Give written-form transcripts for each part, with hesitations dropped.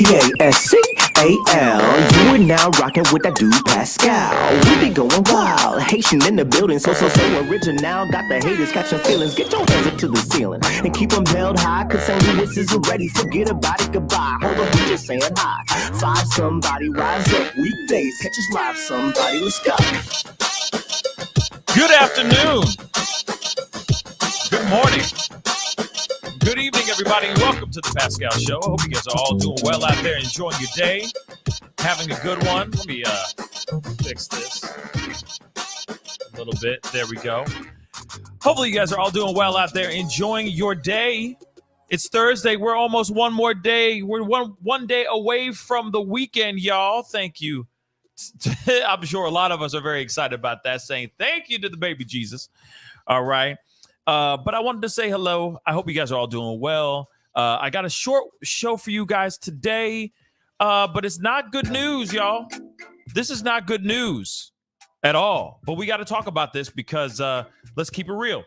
Pascal. You are now rocking with that dude Pascal. We be going wild, Haitian in the building, so original. Got the haters catching feelings. Get your hands up to the ceiling and keep them held high, cause St. Louis isn't ready. Forget about it, goodbye. Hold up, we just saying hi. Five somebody, rise up weekdays. Catch us live, somebody. Let's go. Good afternoon. Good morning. Good evening, everybody, and welcome to the Pascal Show. I hope you guys are all doing well out there, enjoying your day, having a good one. Let me fix this a little bit. There we go. Hopefully, you guys are all doing well out there, enjoying your day. It's Thursday. We're almost one more day. We're one day away from the weekend, y'all. Thank you. I'm sure a lot of us are very excited about that, saying thank you to the baby Jesus. All right. But I wanted to say hello. I hope you guys are all doing well. I got a short show for you guys today, but it's not good news, y'all. This is not good news at all. But we got to talk about this because let's keep it real.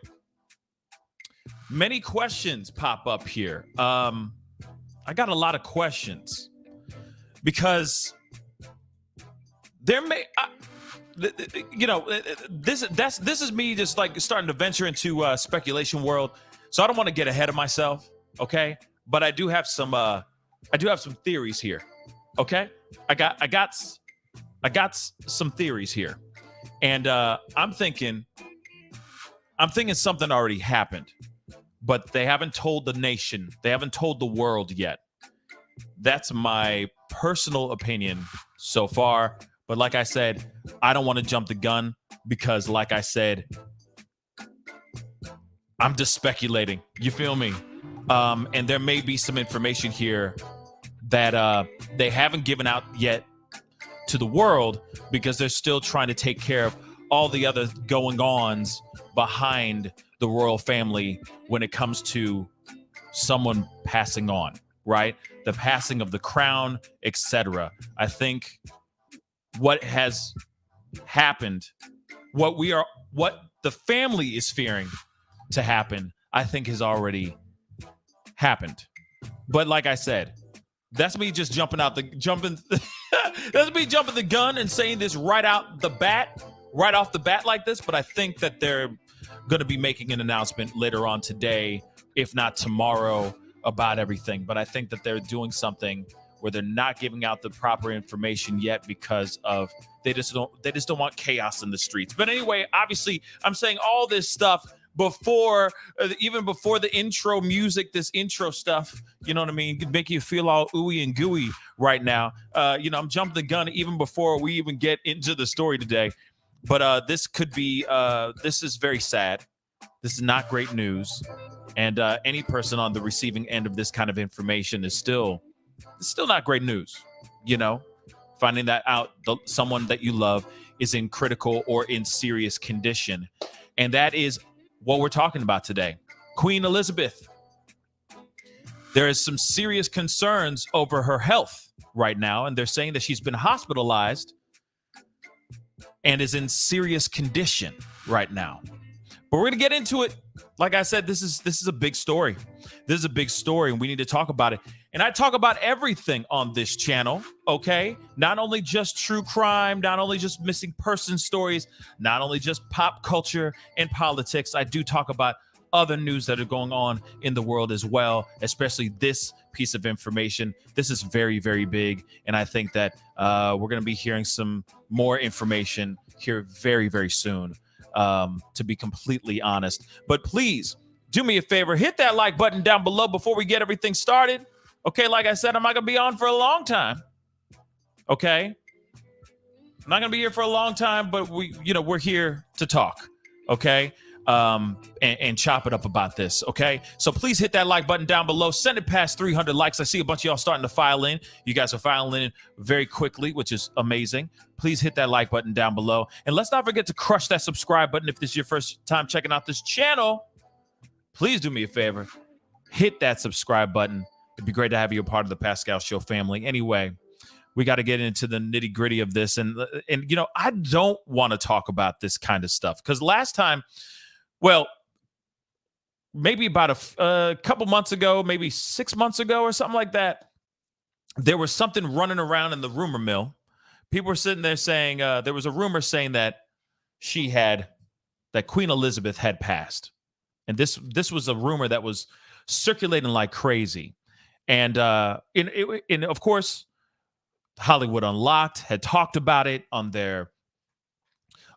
Many questions pop up here. I got a lot of questions because there may... this is me just like starting to venture into speculation world, so I don't want to get ahead of myself, okay? But I do have some theories here, okay? I got some theories here, and I'm thinking something already happened, but they haven't told the nation, they haven't told the world yet. That's my personal opinion so far. But like I said, I don't want to jump the gun because, like I said, I'm just speculating. You feel me? And there may be some information here that they haven't given out yet to the world because they're still trying to take care of all the other going-ons behind the royal family when it comes to someone passing on, right? The passing of the crown, etc. I think what has happened, what the family is fearing to happen, I think has already happened. But like I said, that's me just jumping that's me jumping the gun and saying this right off the bat like this. But I think that they're going to be making an announcement later on today, if not tomorrow, about everything. But I think that they're doing something where they're not giving out the proper information yet because of they just don't want chaos in the streets. But anyway, obviously, I'm saying all this stuff even before the intro music, this intro stuff, you know what I mean, can make you feel all ooey and gooey right now. I'm jumping the gun even before we even get into the story today. But this could be this is very sad. This is not great news, and any person on the receiving end of this kind of information is still not great news. Finding that out someone that you love is in critical or in serious condition. And that is what we're talking about today. Queen Elizabeth. There is some serious concerns over her health right now, and they're saying that she's been hospitalized and is in serious condition right now. But we're going to get into it. Like I said, this is a big story. This is a big story, and we need to talk about it. And I talk about everything on this channel, okay? Not only just true crime, not only just missing person stories, not only just pop culture and politics. I do talk about other news that are going on in the world as well, especially this piece of information. This is very, very big, and I think that we're going to be hearing some more information here very, very soon, to be completely honest. But please, do me a favor, hit that like button down below before we get everything started. Okay, like I said, I'm not going to be on for a long time. Okay? I'm not going to be here for a long time, but we're here to talk. Okay? And chop it up about this. Okay? So please hit that like button down below. Send it past 300 likes. I see a bunch of y'all starting to file in. You guys are filing in very quickly, which is amazing. Please hit that like button down below. And let's not forget to crush that subscribe button if this is your first time checking out this channel. Please do me a favor. Hit that subscribe button. It'd be great to have you a part of the Pascal Show family. Anyway, we got to get into the nitty gritty of this. And I don't want to talk about this kind of stuff because last time, well, maybe about a couple months ago, maybe 6 months ago or something like that, there was something running around in the rumor mill. People were sitting there saying there was a rumor saying that that Queen Elizabeth had passed, and this was a rumor that was circulating like crazy. And of course, Hollywood Unlocked had talked about it on their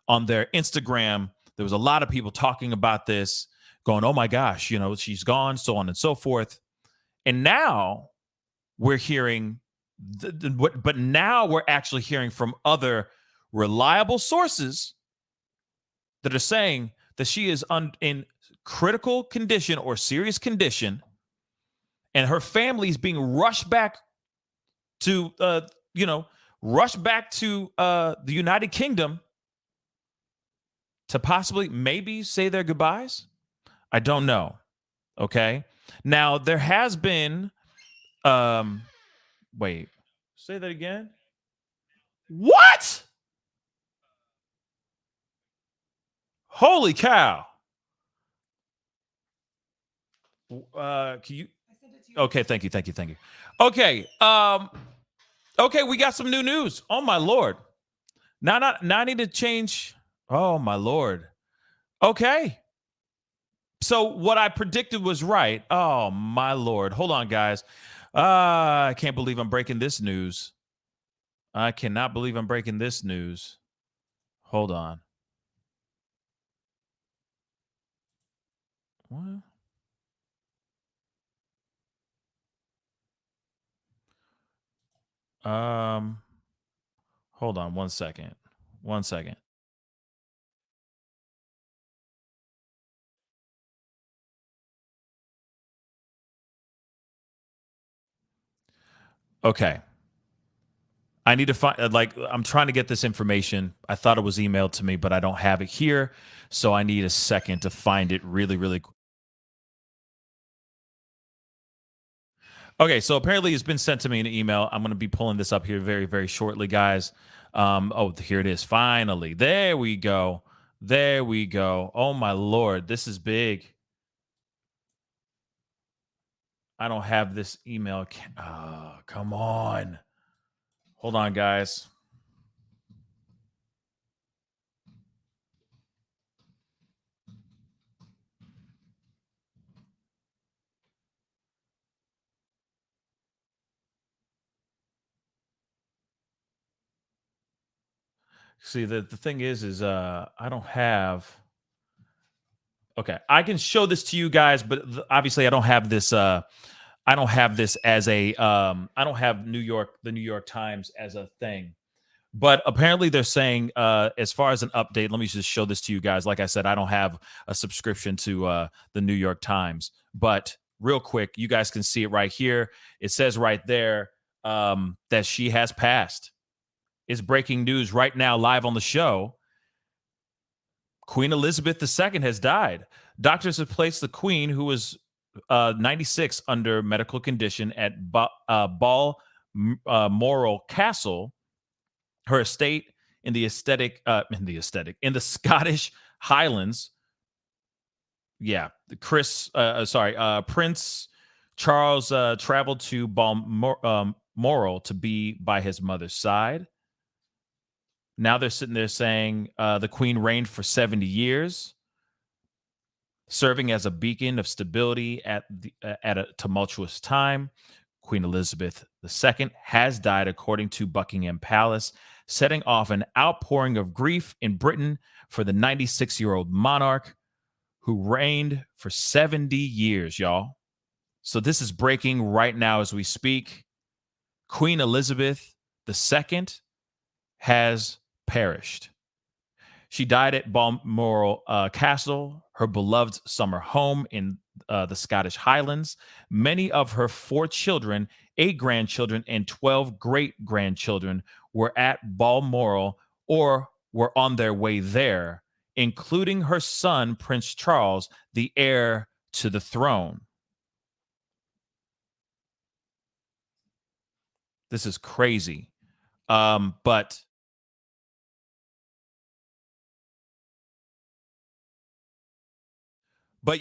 Instagram. There was a lot of people talking about this, going, "Oh my gosh, she's gone," so on and so forth. And now we're hearing, but now we're actually hearing from other reliable sources that are saying that she is in critical condition or serious condition, and her family is being rushed back to, the United Kingdom to possibly maybe say their goodbyes. I don't know. Okay. Now there has been, um, wait, say that again. What? Holy cow. Can you? Okay, thank you, thank you, thank you. Okay, okay, we got some new news. Oh my lord! Now I need to change. Oh my lord. Okay, so what I predicted was right. Oh my lord! Hold on, guys. I can't believe I'm breaking this news. I cannot believe I'm breaking this news. Hold on. What? Um, hold on 1 second. 1 second. Okay. I need to find, I'm trying to get this information. I thought it was emailed to me, but I don't have it here. So I need a second to find it really, really quick. Okay, so apparently it's been sent to me in an email. I'm going to be pulling this up here very, very shortly, guys. Oh, here it is. Finally. There we go. There we go. Oh, my Lord. This is big. I don't have this email. Oh, come on. Hold on, guys. See, the thing is I don't have. Okay, I can show this to you guys, but obviously I don't have this. I don't have this as a. I don't have the New York Times as a thing. But apparently they're saying, as far as an update, let me just show this to you guys. Like I said, I don't have a subscription to the New York Times, but real quick, you guys can see it right here. It says right there that she has passed. It's breaking news right now, live on the show. Queen Elizabeth II has died. Doctors have placed the Queen, who was 96, under medical condition at Balmoral Castle, her estate in the Scottish Highlands. Yeah, Prince Charles traveled to Balmoral to be by his mother's side. Now they're sitting there saying the Queen reigned for 70 years, serving as a beacon of stability at a tumultuous time. Queen Elizabeth II has died, according to Buckingham Palace, setting off an outpouring of grief in Britain for the 96-year-old monarch who reigned for 70 years, y'all. So this is breaking right now as we speak. Queen Elizabeth II has perished. She died at Balmoral Castle, her beloved summer home in the Scottish Highlands. Many of her 4 children, 8 grandchildren, and 12 great grandchildren were at Balmoral or were on their way there, including her son, Prince Charles, the heir to the throne. This is crazy. But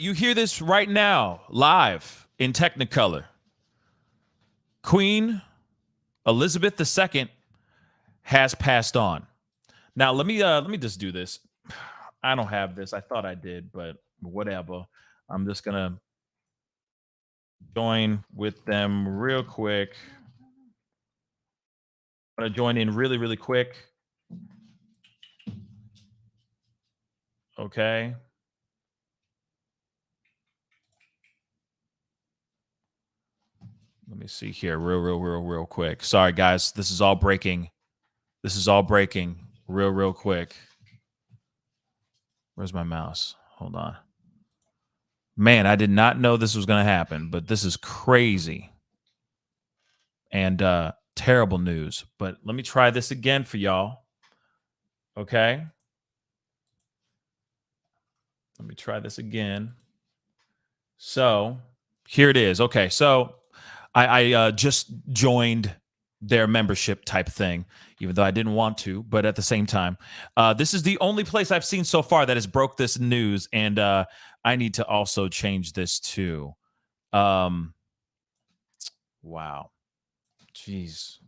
you hear this right now, live in Technicolor. Queen Elizabeth II has passed on. Now let me just do this. I don't have this. I thought I did, but whatever. I'm just gonna join with them real quick. I'm gonna join in really, really quick. Okay. Let me see here, real quick. Sorry, guys. This is all breaking. Real quick. Where's my mouse? Hold on. Man, I did not know this was going to happen, but this is crazy and terrible news. But let me try this again for y'all. Okay. Let me try this again. So here it is. Okay. So I just joined their membership type thing, even though I didn't want to, but at the same time, this is the only place I've seen so far that has broke this news, and I need to also change this too. Wow, jeez.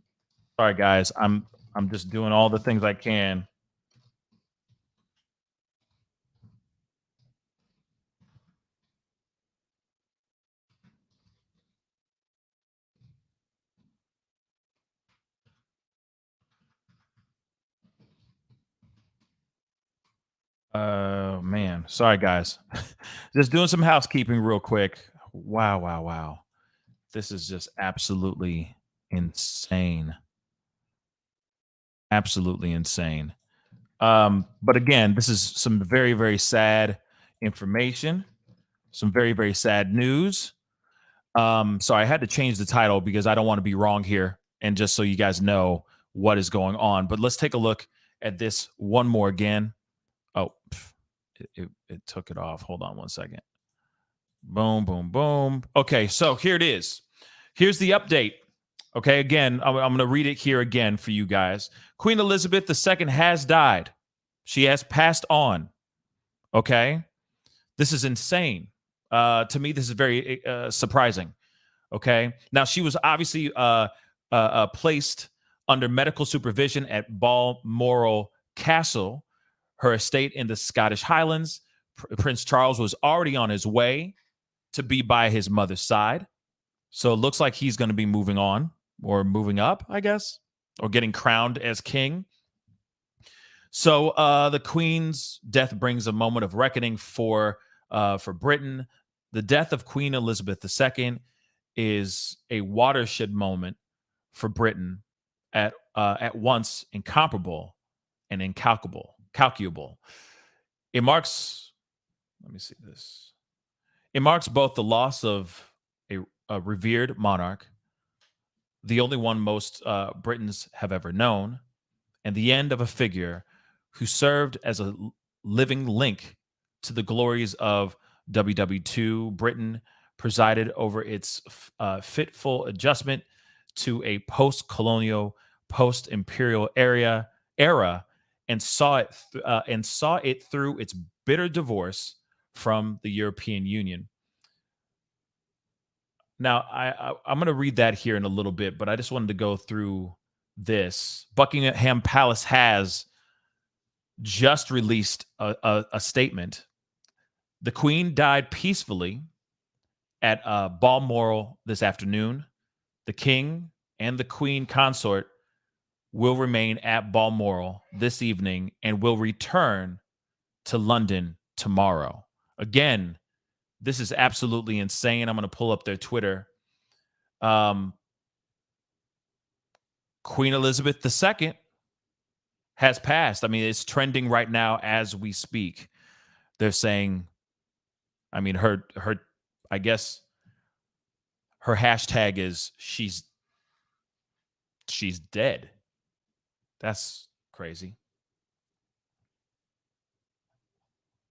Sorry, guys. I'm just doing all the things I can. Man, sorry, guys. Just doing some housekeeping real quick. Wow. This is just absolutely insane. Absolutely insane. But again, this is some very, very sad information, some very, very sad news. So I had to change the title because I don't want to be wrong here, and just so you guys know what is going on. But let's take a look at this one more again. Oh, it took it off. Hold on one second. Boom. Okay, so here it is. Here's the update. Okay, again, I'm going to read it here again for you guys. Queen Elizabeth II has died. She has passed on. Okay, this is insane. To me, this is very surprising. Okay, now she was obviously placed under medical supervision at Balmoral Castle, her estate in the Scottish Highlands. Prince Charles was already on his way to be by his mother's side. So it looks like he's going to be moving on or moving up, I guess, or getting crowned as king. So the Queen's death brings a moment of reckoning for Britain. The death of Queen Elizabeth II is a watershed moment for Britain, at once incomparable and calculable. It marks. Let me see this. It marks both the loss of a revered monarch, the only one most Britons have ever known, and the end of a figure who served as a living link to the glories of WW2. Britain presided over its fitful adjustment to a post-colonial, post-imperial era, and saw it through its bitter divorce from the European Union. Now, I'm going to read that here in a little bit, but I just wanted to go through this. Buckingham Palace has just released a statement. The Queen died peacefully at Balmoral this afternoon. The King and the Queen consort will remain at Balmoral this evening and will return to London tomorrow. Again, this is absolutely insane. I'm going to pull up their Twitter. Queen Elizabeth II has passed. I mean, it's trending right now as we speak. They're saying, I mean, her I guess her hashtag is she's dead. That's crazy.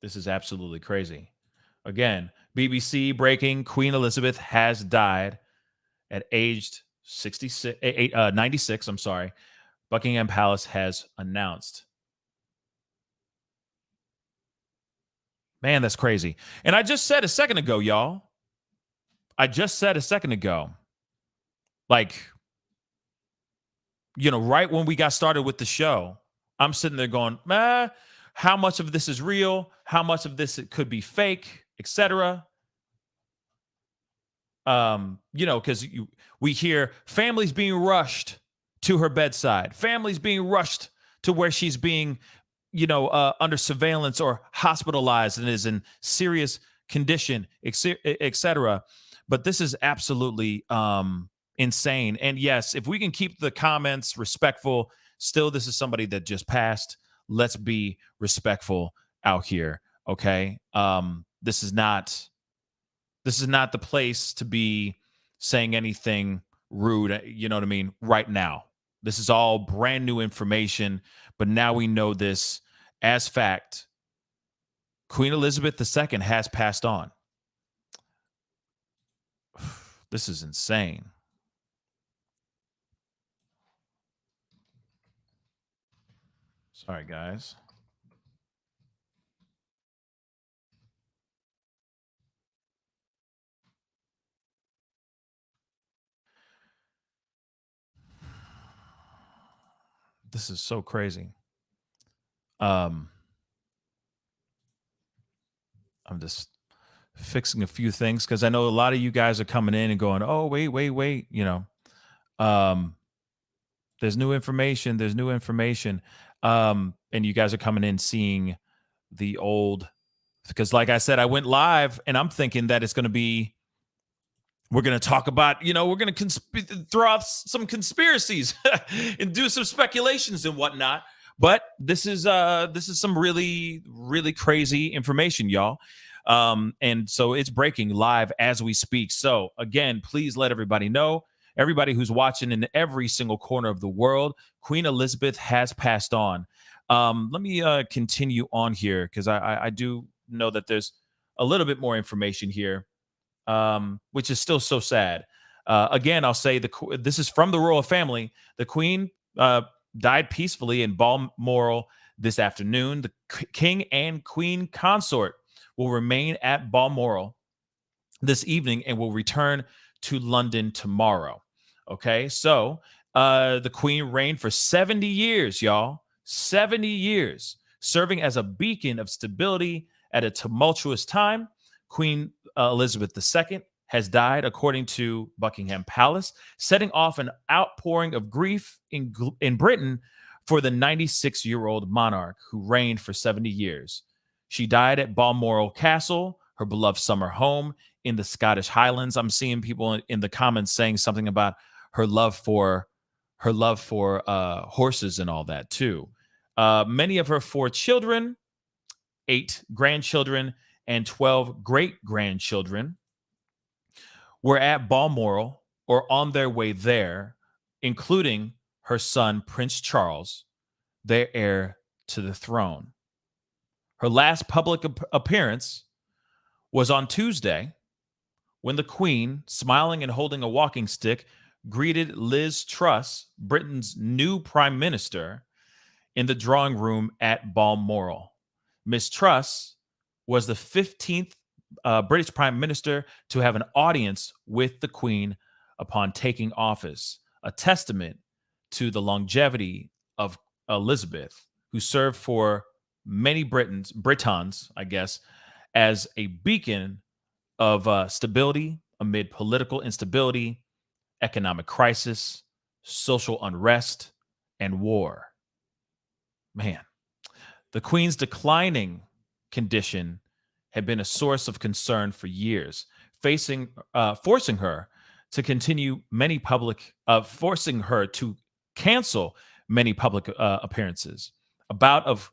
This is absolutely crazy. Again, BBC breaking: Queen Elizabeth has died at aged 96. I'm sorry. Buckingham Palace has announced. Man, that's crazy. And I just said a second ago, y'all. Like, right when we got started with the show, I'm sitting there going, how much of this is real? How much of this it could be fake, etc. Because we hear families being rushed to her bedside, families being rushed to where she's being, under surveillance or hospitalized and is in serious condition, etc. But this is absolutely insane. And yes, if we can keep the comments respectful, still, this is somebody that just passed. Let's be respectful out here. Okay. This is not the place to be saying anything rude, you know what I mean, right now. This is all brand new information, but now we know this as fact. Queen Elizabeth II has passed on. This is insane. Sorry, guys. This is so crazy. I'm just fixing a few things because I know a lot of you guys are coming in and going, "Oh, wait," there's new information. There's new information. And you guys are coming in seeing the old, because like I said, I went live and I'm thinking that it's going to be, we're going to talk about, we're going to throw out some conspiracies and do some speculations and whatnot. But this is some really, really crazy information, y'all. And so it's breaking live as we speak. So again, please let everybody know, everybody who's watching in every single corner of the world, Queen Elizabeth has passed on. Let me continue on here because I do know that there's a little bit more information here, which is still so sad. Again, I'll say this is from the royal family. The Queen died peacefully in Balmoral this afternoon. The King and Queen consort will remain at Balmoral this evening and will return to London tomorrow. Okay, so the Queen reigned for 70 years, y'all. 70 years, serving as a beacon of stability at a tumultuous time. Queen Elizabeth II has died, according to Buckingham Palace, setting off an outpouring of grief in Britain for the 96-year-old monarch who reigned for 70 years. She died at Balmoral Castle, her beloved summer home in the Scottish Highlands. I'm seeing people in the comments saying something about her love for horses and all that too. Many of her 4 children, 8 grandchildren, and 12 great-grandchildren were at Balmoral or on their way there, including her son, Prince Charles, their heir to the throne. Her last public appearance was on Tuesday when the Queen, smiling and holding a walking stick, greeted Liz Truss, Britain's new prime minister, in the drawing room at Balmoral. Miss Truss was the 15th British prime minister to have an audience with the Queen upon taking office, a testament to the longevity of Elizabeth, who served for many Britons, I guess, as a beacon of stability amid political instability, economic crisis, social unrest, and war. Man, the Queen's declining condition had been a source of concern for years, forcing her to cancel many public appearances. A bout of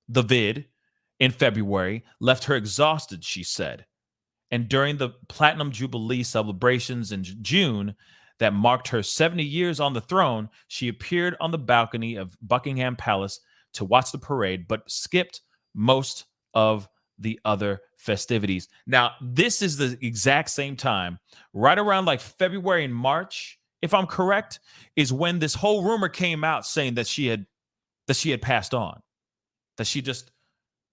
the vid in February left her exhausted, she said. And during the Platinum Jubilee celebrations in June that marked her 70 years on the throne, she appeared on the balcony of Buckingham Palace to watch the parade, but skipped most of the other festivities. Now, this is the exact same time, right around like February and March, if I'm correct, is when this whole rumor came out saying that she had passed on, that she just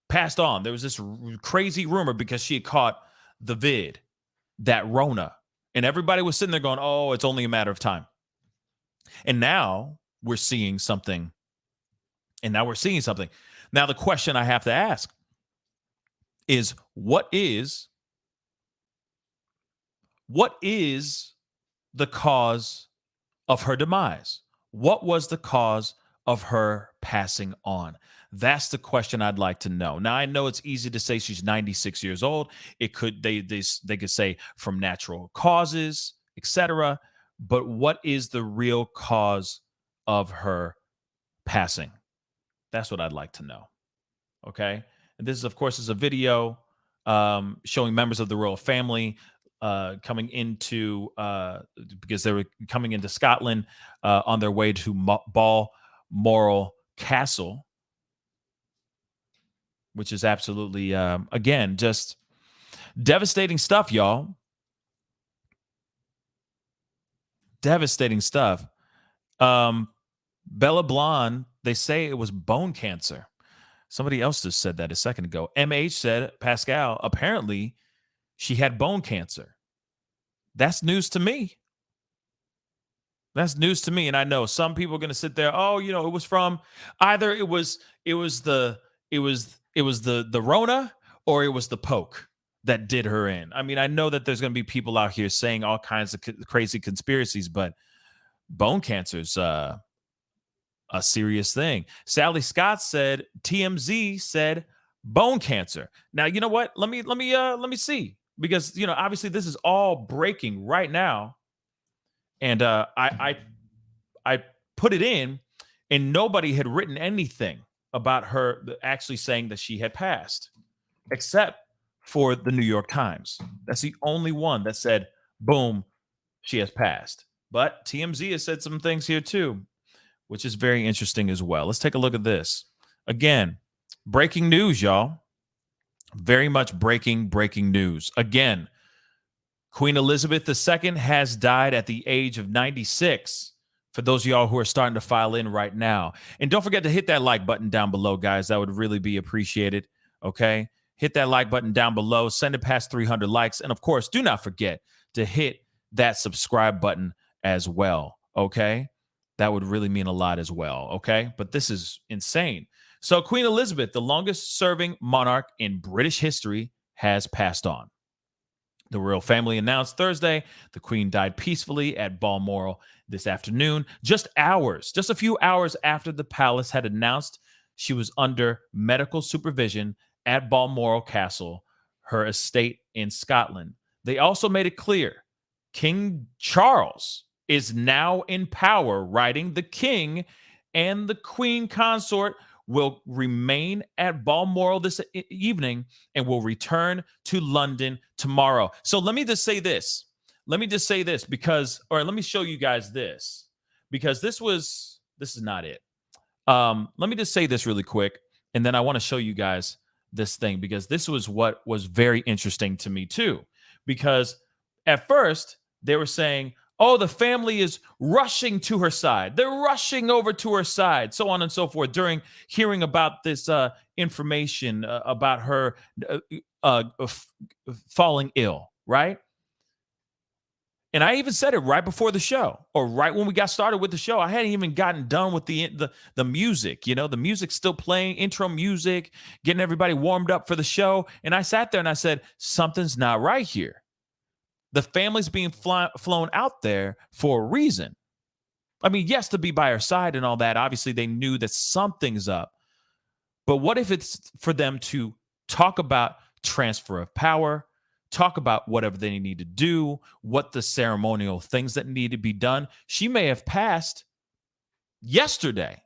passed on. There was this crazy rumor because she had caught the vid, that Rona, and everybody was sitting there going, "Oh, it's only a matter of time." And now we're seeing something. And now we're seeing something. Now, the question I have to ask is what is the cause of her demise? What was the cause of her passing on? That's the question I'd like to know. Now, I know it's easy to say she's 96 years old. It could they could say from natural causes, etc. But what is the real cause of her passing? That's what I'd like to know. Okay, and this, of course, is a video showing members of the royal family coming into because they were coming into Scotland on their way to Balmoral Castle, which is absolutely again just devastating stuff, y'all. Devastating stuff. Bella Blonde, they say it was bone cancer. Somebody else just said that a second ago. MH said, Pascal, apparently she had bone cancer. That's news to me. That's news to me. And I know some people are going to sit there, oh, you know, it was from either it was the Rona, or it was the poke that did her in. I mean, I know that there's going to be people out here saying all kinds of crazy conspiracies, but bone cancer's a serious thing. Sally Scott said, TMZ said bone cancer. Now, you know what? Let me see, because obviously this is all breaking right now, and I put it in, and nobody had written anything about her actually saying that she had passed, except for the New York Times. That's the only one that said, boom, she has passed. But TMZ has said some things here too, which is very interesting as well. Let's take a look at this. Again, breaking news, y'all. Very much breaking news. Again, Queen Elizabeth II has died at the age of 96. For those of y'all who are starting to file in right now. And don't forget to hit that like button down below, guys. That would really be appreciated. Okay? Hit that like button down below. Send it past 300 likes. And of course, do not forget to hit that subscribe button as well. Okay? That would really mean a lot as well. Okay? But this is insane. So Queen Elizabeth, the longest serving monarch in British history, has passed on. The royal family announced Thursday the Queen died peacefully at Balmoral this afternoon, just a few hours after the palace had announced she was under medical supervision at Balmoral Castle, her estate in Scotland. They also made it clear King Charles is now in power, writing the king and the queen consort will remain at Balmoral this evening and will return to London tomorrow. So let me just say this. Let me show you guys this, because this is not it. Let me just say this really quick, and then I want to show you guys this thing, because this was what was very interesting to me too. Because at first they were saying, oh, the family is rushing to her side. They're rushing over to her side, so on and so forth, during hearing about this information about her falling ill, right? And I even said it right before the show, or right when we got started with the show. I hadn't even gotten done with the music. The music's still playing, intro music, getting everybody warmed up for the show. And I sat there and I said, something's not right here. The family's being flown out there for a reason. I mean, yes, to be by her side and all that. Obviously, they knew that something's up. But what if it's for them to talk about transfer of power, talk about whatever they need to do, what the ceremonial things that need to be done? She may have passed yesterday,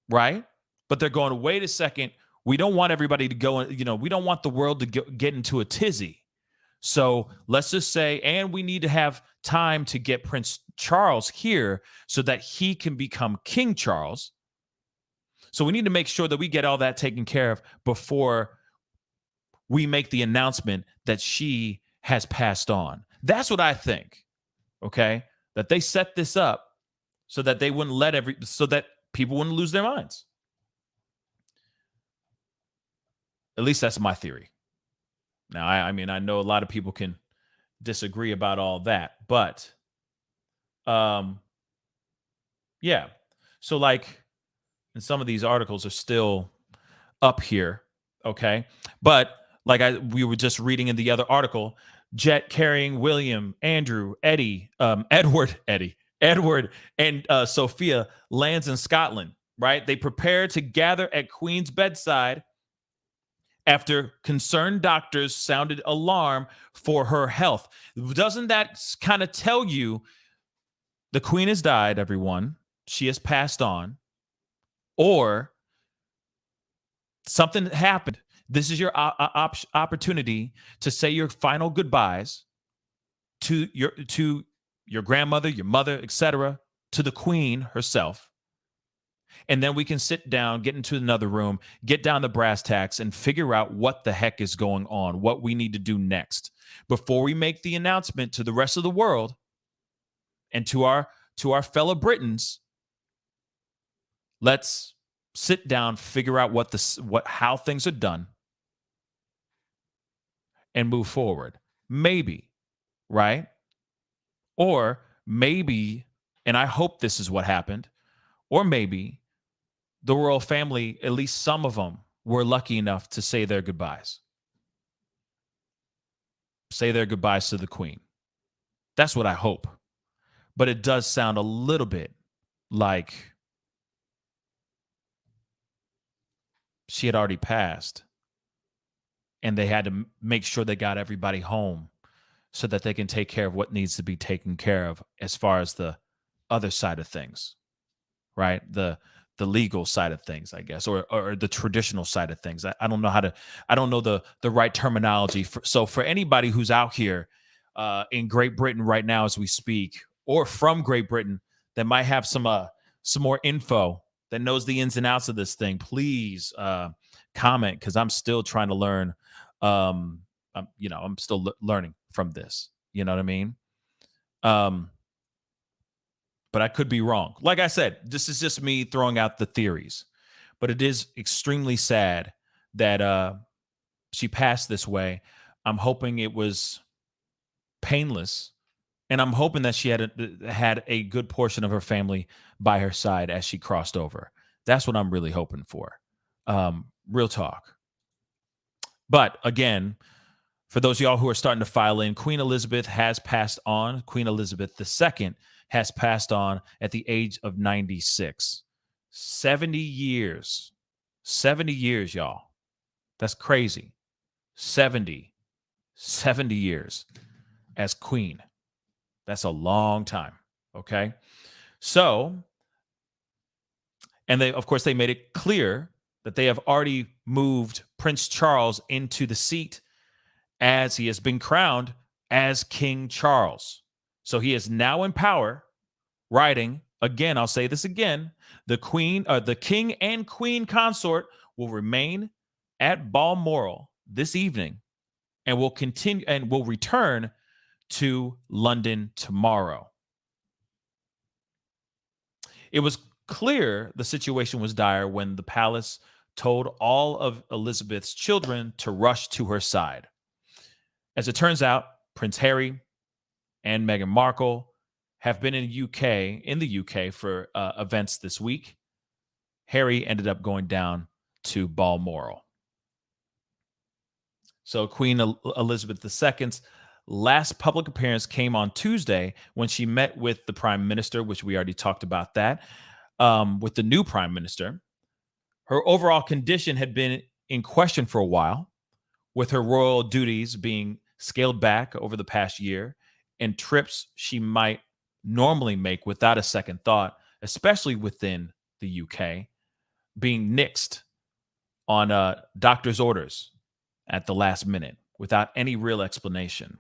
right? But they're going, wait a second. We don't want everybody to go, we don't want the world to get into a tizzy. So let's just say, and we need to have time to get Prince Charles here so that he can become King Charles. So we need to make sure that we get all that taken care of before we make the announcement that she has passed on. That's what I think. Okay? That they set this up so that they wouldn't so that people wouldn't lose their minds. At least that's my theory. Now, I mean, I know a lot of people can disagree about all that, but yeah. So, like, and some of these articles are still up here, okay? But we were just reading in the other article, jet carrying William, Andrew, Edward, and Sophia lands in Scotland. Right? They prepare to gather at Queen's bedside after concerned doctors sounded alarm for her health. Doesn't that kind of tell you the Queen has died, everyone? She has passed on, or something happened. This is your opportunity to say your final goodbyes to your grandmother, your mother, etc., to the Queen herself. And then we can sit down, get into another room, get down the brass tacks, and figure out what the heck is going on, what we need to do next before we make the announcement to the rest of the world and to our fellow Britons. Let's sit down, figure out how things are done, and move forward. Maybe, right? Or maybe, and I hope this is what happened, or maybe the royal family, at least some of them, were lucky enough to say their goodbyes. Say their goodbyes to the Queen. That's what I hope. But it does sound a little bit like she had already passed and they had to make sure they got everybody home so that they can take care of what needs to be taken care of as far as the other side of things, right? The legal side of things, I guess, or the traditional side of things. I don't know I don't know the right terminology. So for anybody who's out here in Great Britain right now as we speak, or from Great Britain that might have some more info, that knows the ins and outs of this thing, please comment, because I'm still trying to learn. I'm still learning from this. You know what I mean? But I could be wrong. Like I said, this is just me throwing out the theories. But it is extremely sad that she passed this way. I'm hoping it was painless, and I'm hoping that she had a good portion of her family by her side as she crossed over. That's what I'm really hoping for. Real talk. But again, for those of y'all who are starting to file in, Queen Elizabeth has passed on. Queen Elizabeth II has passed on at the age of 96. 70 years. 70 years, y'all. That's crazy. 70 years as queen. That's a long time. Okay. So, and of course, they made it clear that they have already moved Prince Charles into the seat as he has been crowned as King Charles. So he is now in power, riding, again, I'll say this again, the king and queen consort will remain at Balmoral this evening and will continue and will return to London tomorrow. It was clear the situation was dire when the palace told all of Elizabeth's children to rush to her side. As it turns out, Prince Harry and Meghan Markle have been in the UK for events this week. Harry ended up going down to Balmoral. So Queen Elizabeth II's last public appearance came on Tuesday when she met with the Prime Minister, which we already talked about that, with the new Prime Minister. Her overall condition had been in question for a while, with her royal duties being scaled back over the past year and trips she might normally make without a second thought, especially within the UK, being nixed on doctor's orders at the last minute without any real explanation.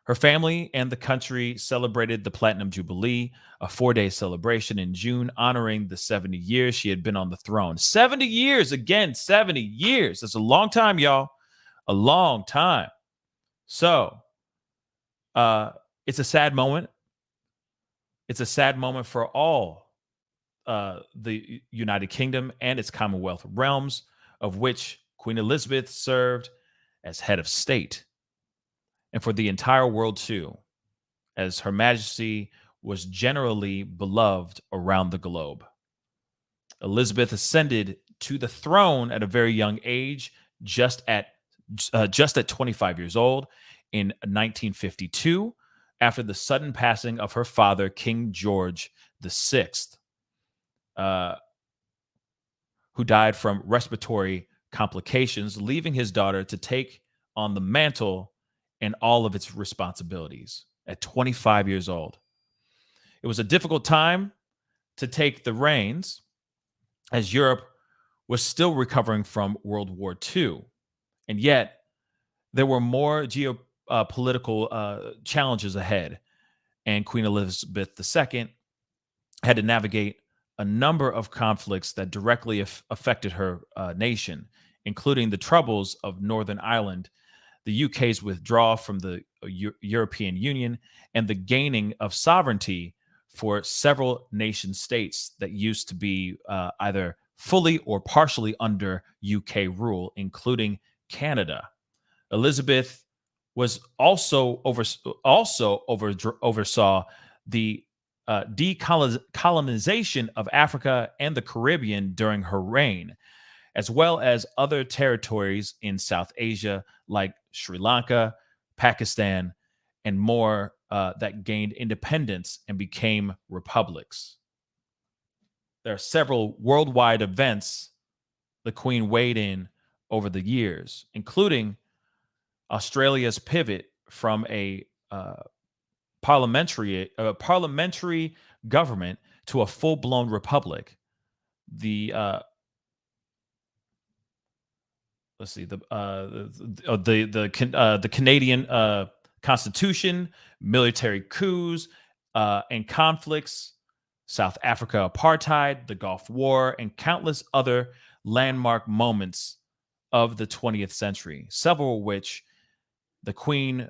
Her family and the country celebrated the Platinum Jubilee, a 4-day celebration in June honoring the 70 years she had been on the throne. 70 years, again, 70 years. That's a long time, y'all. A long time. So it's a sad moment. It's a sad moment for all the United Kingdom and its Commonwealth realms, of which Queen Elizabeth served as head of state, and for the entire world too, as Her Majesty was generally beloved around the globe. Elizabeth ascended to the throne at a very young age, just at 25 years old in 1952, after the sudden passing of her father, King George VI, uh, who died from respiratory complications, leaving his daughter to take on the mantle and all of its responsibilities at 25 years old. It was a difficult time to take the reins as Europe was still recovering from World War II. And yet, there were more geopolitical challenges ahead. And Queen Elizabeth II had to navigate a number of conflicts that directly affected her nation, including the troubles of Northern Ireland, the UK's withdrawal from the European Union, and the gaining of sovereignty for several nation states that used to be either fully or partially under UK rule, including Canada. Elizabeth was oversaw the decolonization of Africa and the Caribbean during her reign, as well as other territories in South Asia like Sri Lanka, Pakistan, and more that gained independence and became republics. There are several worldwide events the Queen weighed in over the years, including Australia's pivot from a parliamentary government to a full-blown republic. The let's see the Canadian Constitution, military coups and conflicts, South Africa apartheid, the Gulf War, and countless other landmark moments of the 20th century, several of which the Queen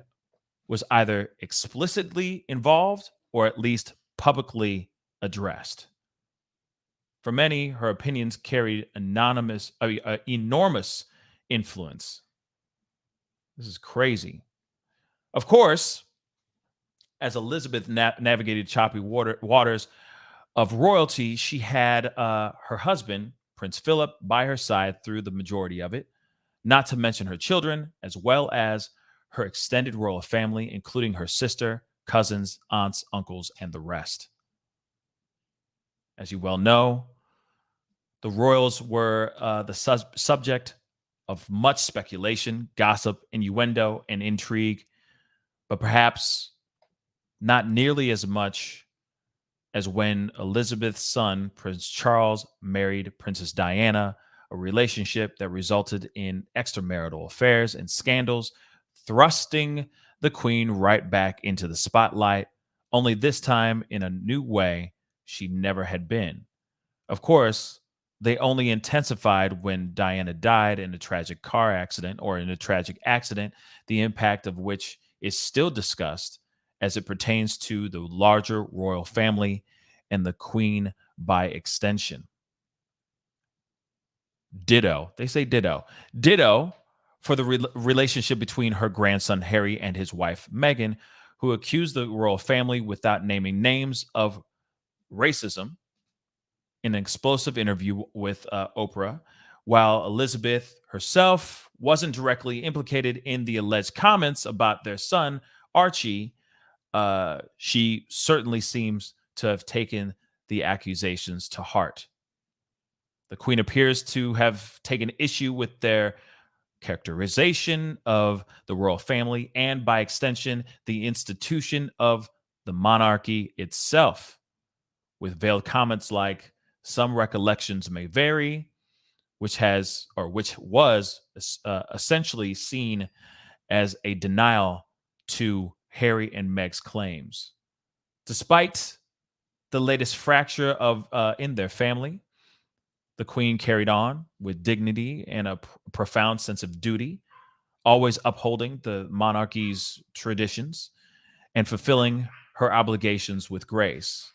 was either explicitly involved or at least publicly addressed. For many, her opinions carried enormous influence. This is crazy. Of course, as Elizabeth navigated choppy waters of royalty, she had her husband, Prince Philip, by her side through the majority of it, not to mention her children, as well as her extended royal family, including her sister, cousins, aunts, uncles, and the rest. As you well know, the royals were the subject of much speculation, gossip, innuendo, and intrigue, but perhaps not nearly as much as when Elizabeth's son, Prince Charles, married Princess Diana, a relationship that resulted in extramarital affairs and scandals, thrusting the Queen right back into the spotlight, only this time in a new way she never had been. Of course, they only intensified when Diana died in a tragic car accident or in a tragic accident, the impact of which is still discussed as it pertains to the larger royal family and the Queen by extension. Ditto. They say ditto. Ditto for the relationship between her grandson Harry and his wife Meghan, who accused the royal family without naming names of racism in an explosive interview with Oprah, while Elizabeth herself wasn't directly implicated in the alleged comments about their son, Archie. She certainly seems to have taken the accusations to heart. The Queen appears to have taken issue with their characterization of the royal family and, by extension, the institution of the monarchy itself, with veiled comments like, "Some recollections may vary," which was essentially seen as a denial to Harry and Meg's claims. Despite the latest fracture in their family, the Queen carried on with dignity and a profound sense of duty, always upholding the monarchy's traditions and fulfilling her obligations with grace.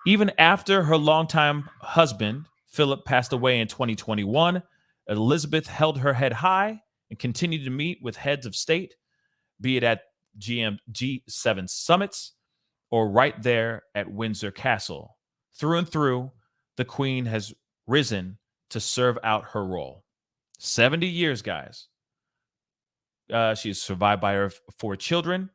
Even after her longtime husband, Philip, passed away in 2021, Elizabeth held her head high and continued to meet with heads of state, be it at G7 summits or right there at Windsor Castle. Through and through, the Queen has risen to serve out her role. 70 years, guys. She is survived by her 4 children,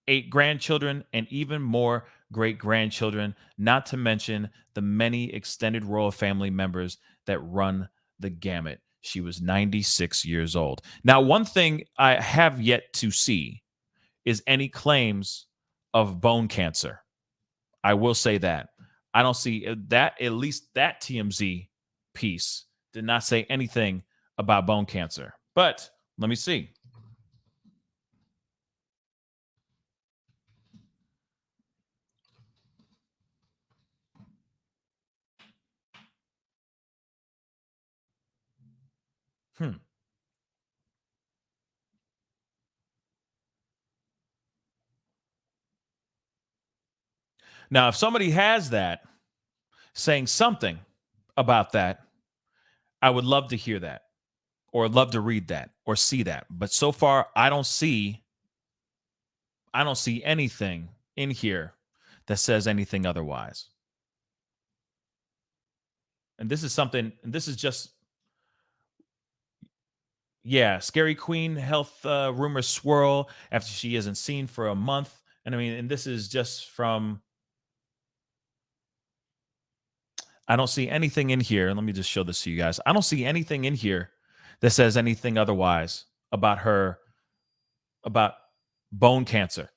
8 grandchildren, and even more great grandchildren, not to mention the many extended royal family members that run the gamut. She was 96 years old. Now, one thing I have yet to see is any claims of bone cancer. I will say that. I don't see that, at least that TMZ piece did not say anything about bone cancer. But let me see. Hmm. Now, if somebody has that saying something about that, I would love to hear that or love to read that or see that. But so far, I don't see anything in here that says anything otherwise. And this is something, and this is just, yeah, Scary Queen health rumors swirl after she isn't seen for a month. And I mean, and this is just from, I don't see anything in here. Let me just show this to you guys. I don't see anything in here that says anything otherwise about her, about bone cancer.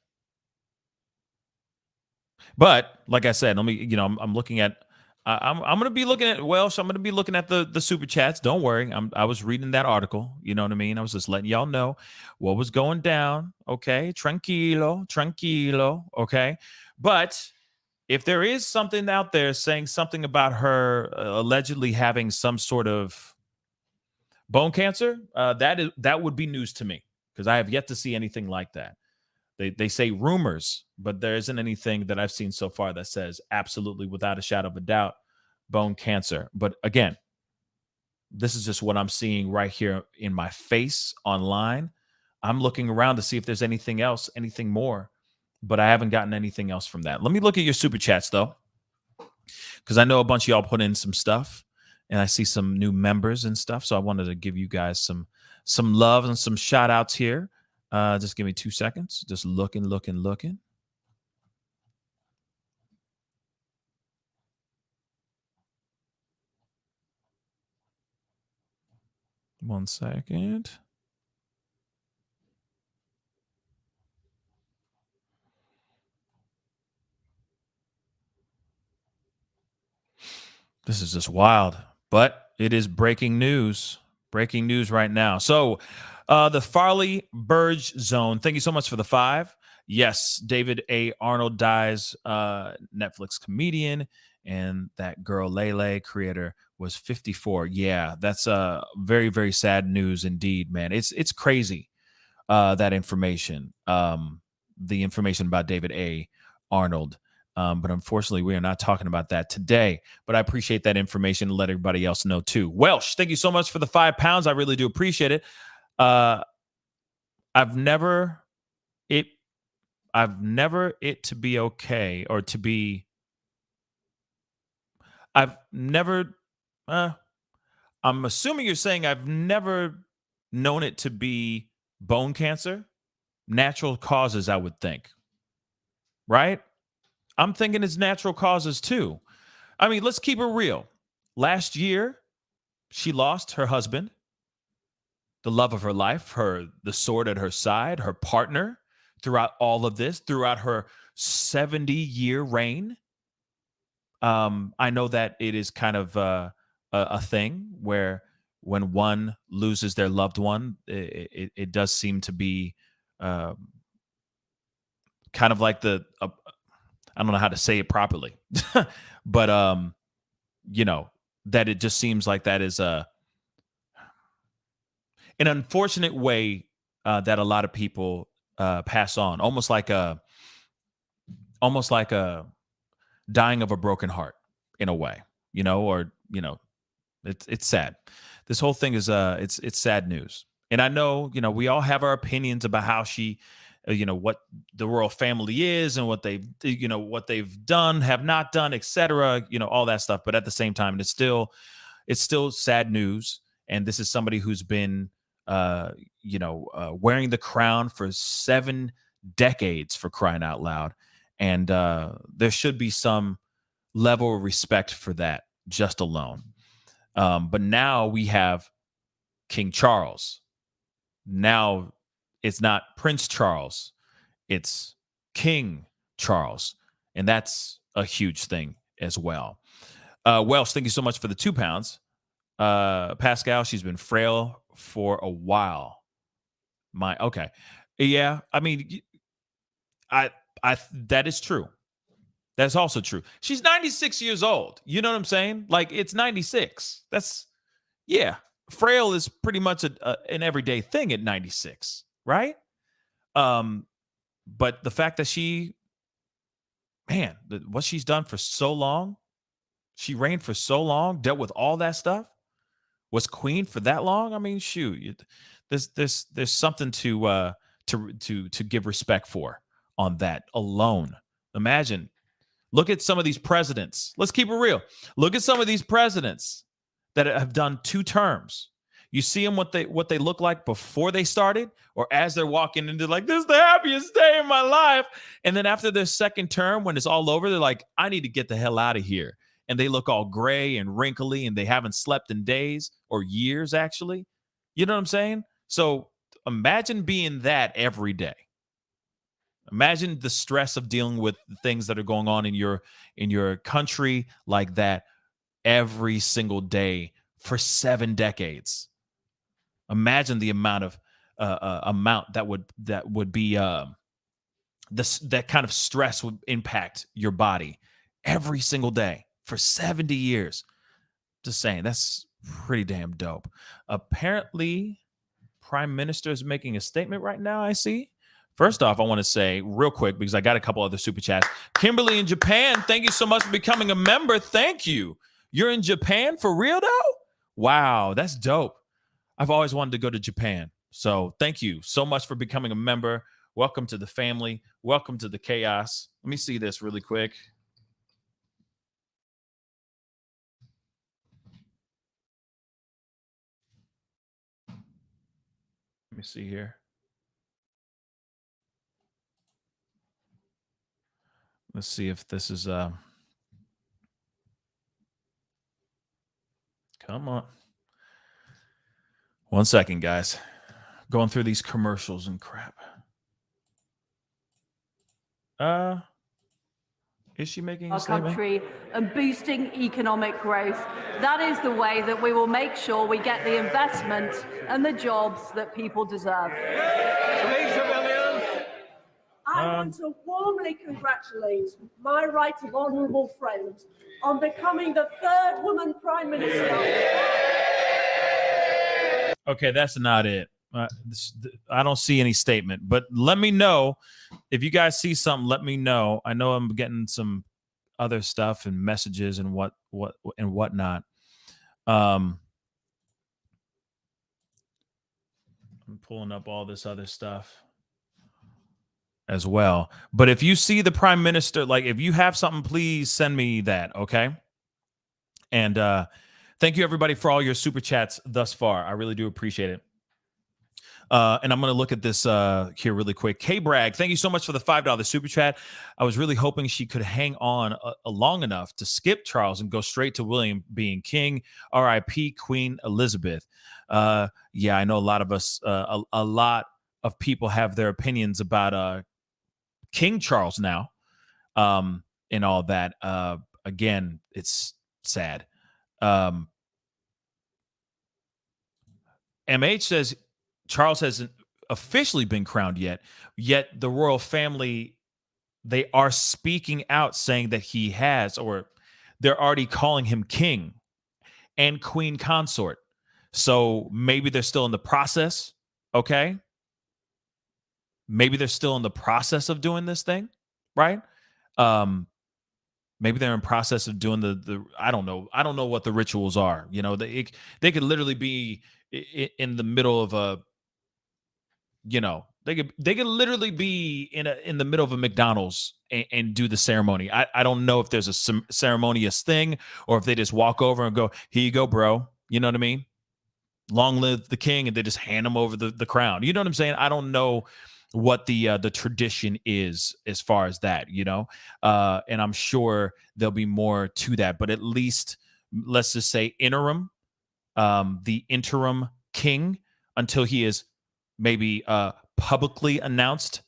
But like I said, let me, I'm looking at, I'm going to be looking at Welsh. I'm going to be looking at the super chats. Don't worry. I was reading that article. You know what I mean? I was just letting y'all know what was going down. Okay. Tranquilo, tranquilo. Okay. But if there is something out there saying something about her allegedly having some sort of bone cancer, that would be news to me because I have yet to see anything like that. They say rumors, but there isn't anything that I've seen so far that says absolutely without a shadow of a doubt bone cancer. But again, this is just what I'm seeing right here in my face online. I'm looking around to see if there's anything else, anything more, but I haven't gotten anything else from that. Let me look at your super chats though, because I know a bunch of y'all put in some stuff, and I see some new members and stuff. So I wanted to give you guys some love and some shout outs here. Just give me 2 seconds. Just looking. 1 second. This is just wild, but it is breaking news. Breaking news right now. So, the Farley Burge Zone. Thank you so much for the 5. Yes, David A. Arnold dies. Netflix comedian, and that girl Lele, creator, was 54. Yeah, that's very very sad news indeed, man. It's crazy. That information, the information about David A. Arnold. But unfortunately, we are not talking about that today. But I appreciate that information and let everybody else know too. Welsh, thank you so much for the £5. I really do appreciate it. Uh, I've never it. I've never it to be okay or to be. I've never. I'm assuming you're saying I've never known it to be bone cancer. Natural causes, I would think. Right? I'm thinking it's natural causes too. I mean, let's keep it real. Last year, she lost her husband, the love of her life, the sword at her side, her partner throughout all of this, throughout her 70-year reign. I know that it is kind of a thing where when one loses their loved one, it does seem to be kind of like I don't know how to say it properly, but that it just seems like that is an unfortunate way that a lot of people pass on, almost like a dying of a broken heart in a way, or it's sad. This whole thing is it's sad news, and I know we all have our opinions about how she. What the royal family is and what they've done, have not done, etc. All that stuff. But at the same time, it's still it's still sad news. And this is somebody who's been, wearing the crown for 7 decades, for crying out loud. And there should be some level of respect for that just alone. But now we have King Charles. Now it's not Prince Charles, it's King Charles. And that's a huge thing as well. Welsh, thank you so much for the £2. Pascal, she's been frail for a while. Okay. Yeah, I mean, I that is true. That's also true. She's 96 years old. You know what I'm saying? Like, it's 96. Yeah. Frail is pretty much an everyday thing at 96, right? But the fact that what she's done for so long, she reigned for so long, dealt with all that stuff, was queen for that long. I mean, shoot, there's something to give respect for on that alone. Imagine. Look at some of these presidents. Let's keep it real. Look at some of these presidents that have done 2 terms. You see them what they look like before they started, or as they're walking into, like, this is the happiest day of my life. And then after their second term, when it's all over, they're like, I need to get the hell out of here. And they look all gray and wrinkly, and they haven't slept in days or years, actually. You know what I'm saying? So imagine being that every day. Imagine the stress of dealing with the things that are going on in your country like that every single day for 7 decades. Imagine the amount that would be that kind of stress would impact your body every single day for 70 years. Just saying, that's pretty damn dope. Apparently, Prime Minister is making a statement right now, I see. First off, I want to say real quick, because I got a couple other super chats. Kimberly in Japan, thank you so much for becoming a member. Thank you. You're in Japan for real, though? Wow, that's dope. I've always wanted to go to Japan. So thank you so much for becoming a member. Welcome to the family. Welcome to the chaos. Let me see this really quick. Let me see here. Let's see if this is come on. 1 second, guys. Going through these commercials and crap. Is she making a statement? Our country and boosting economic growth. That is the way that we will make sure we get the investment and the jobs that people deserve. I want to warmly congratulate my right of honourable friend on becoming the 3rd woman Prime Minister. Okay, that's not it. I don't see any statement, but let me know if you guys see something. Let me know. I know I'm getting some other stuff and messages and whatnot. I'm pulling up all this other stuff as well. But if you see the Prime Minister, like, if you have something, please send me that. Okay. And thank you everybody for all your super chats thus far. I really do appreciate it. And I'm going to look at this here really quick. K-Bragg, thank you so much for the $5 super chat. I was really hoping she could hang on long enough to skip Charles and go straight to William being king. R.I.P. Queen Elizabeth. Yeah, I know a lot of us, a lot of people have their opinions about King Charles now, and all that. Again, it's sad. MH says Charles hasn't officially been crowned yet the royal family, they are speaking out saying that he has, or they're already calling him king and queen consort. So maybe they're still in the process. Okay. Maybe they're still in the process of doing this thing, right? Maybe they're in process of doing the I don't know. I don't know what the rituals are. You know, they could literally be in the middle of a, They could literally be in the middle of a McDonald's and do the ceremony. I don't know if there's a ceremonious thing or if they just walk over and go, "Here you go, bro." You know what I mean? Long live the king, and they just hand him over the crown. You know what I'm saying? I don't know what the tradition is as far as that, and I'm sure there'll be more to that. But at least let's just say the interim king until he is maybe publicly announced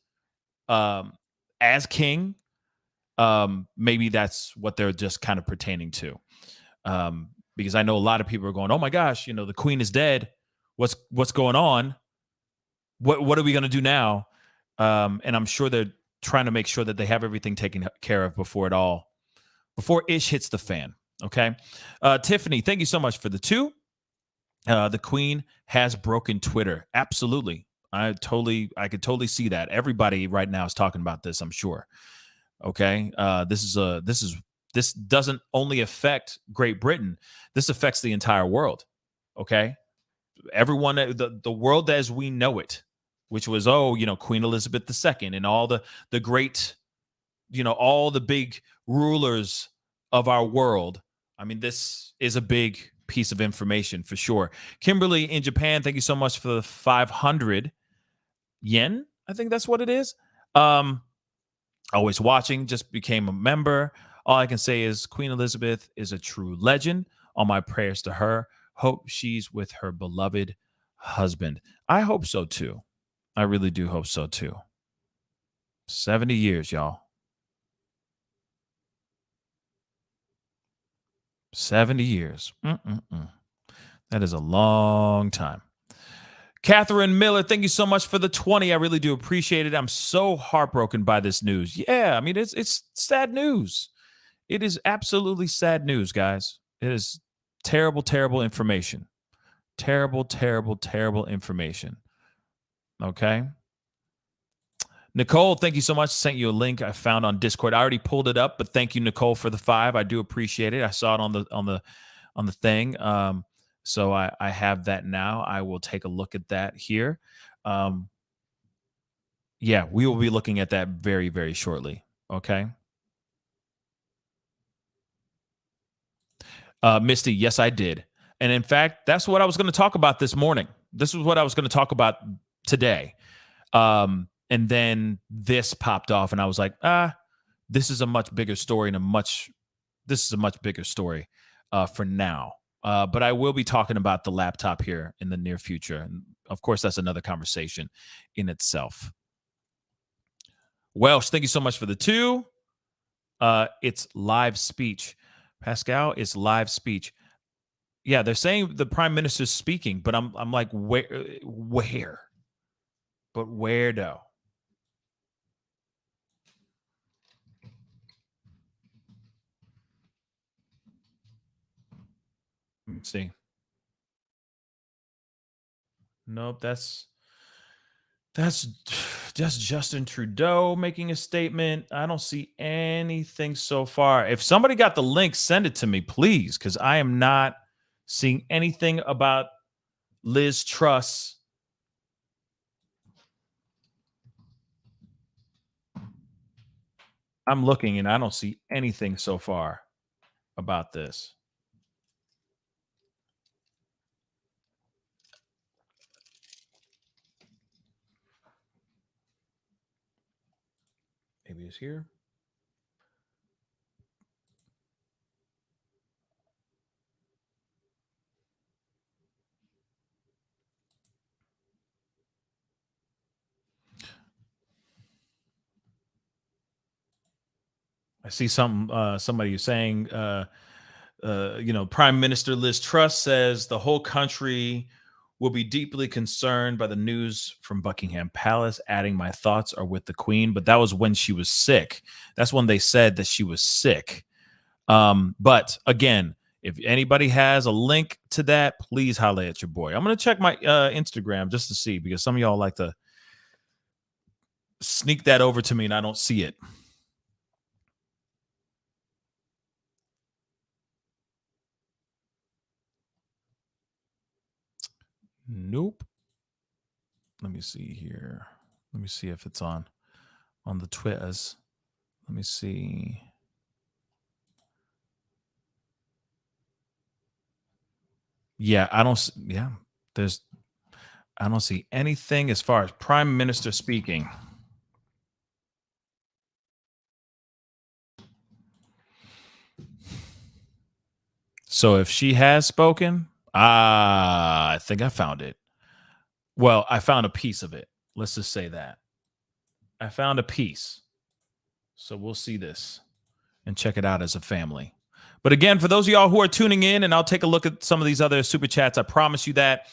um, as king. Maybe that's what they're just kind of pertaining to. Because I know a lot of people are going, "Oh my gosh, the queen is dead. What's going on? What are we going to do now?" And I'm sure they're trying to make sure that they have everything taken care of before ish hits the fan. Okay, Tiffany, thank you so much for the 2. The queen has broken Twitter. Absolutely. I could totally see that. Everybody right now is talking about this, I'm sure. Okay. This doesn't only affect Great Britain. This affects the entire world. Okay. Everyone, the world as we know it, which was, Queen Elizabeth II and all the great, all the big rulers of our world. I mean, this is a big piece of information for sure. Kimberly in Japan, thank you so much for the 500 yen. I think that's what it is. Always watching, just became a member. All I can say is Queen Elizabeth is a true legend. All my prayers to her. Hope she's with her beloved husband. I hope so too. I really do hope so too. 70 years, y'all. 70 years. That is a long time. Catherine Miller, thank you so much for the 20. I really do appreciate it. I'm so heartbroken by this news. Yeah, I mean, it's sad news. It is absolutely sad news, guys. It is terrible, terrible information. Terrible, terrible, terrible information. Okay. Nicole, thank you so much. Sent you a link I found on Discord. I already pulled it up, but thank you, Nicole, for the 5. I do appreciate it. I saw it on the thing. So I have that now. I will take a look at that here. Yeah, we will be looking at that very, very shortly. Okay. Misty, yes, I did. And in fact, that's what I was going to talk about this morning. This is what I was going to talk about today. And then this popped off, and I was like, this is a much bigger story and this is a much bigger story for now. But I will be talking about the laptop here in the near future. And of course, that's another conversation in itself. Welsh, thank you so much for the 2. It's live speech. Pascal, it's live speech. Yeah, they're saying the prime minister's speaking, but I'm like, where? But where though? Let me see. Nope, that's just Justin Trudeau making a statement. I don't see anything so far. If somebody got the link, send it to me, please, because I am not seeing anything about Liz Truss. I'm looking and I don't see anything so far about this. Maybe it's here. I see somebody saying, Prime Minister Liz Truss says the whole country will be deeply concerned by the news from Buckingham Palace, adding my thoughts are with the Queen. But that was when she was sick. That's when they said that she was sick. But again, if anybody has a link to that, please holler at your boy. I'm going to check my Instagram just to see, because some of y'all like to sneak that over to me and I don't see it. Nope. Let me see here. Let me see if it's on the Twitters. Let me see. Yeah, I don't see anything as far as Prime Minister speaking. So if she has spoken, I think I found it. Well, I found a piece of it. Let's just say that. I found a piece. So we'll see this and check it out as a family. But again, for those of y'all who are tuning in, and I'll take a look at some of these other super chats, I promise you that.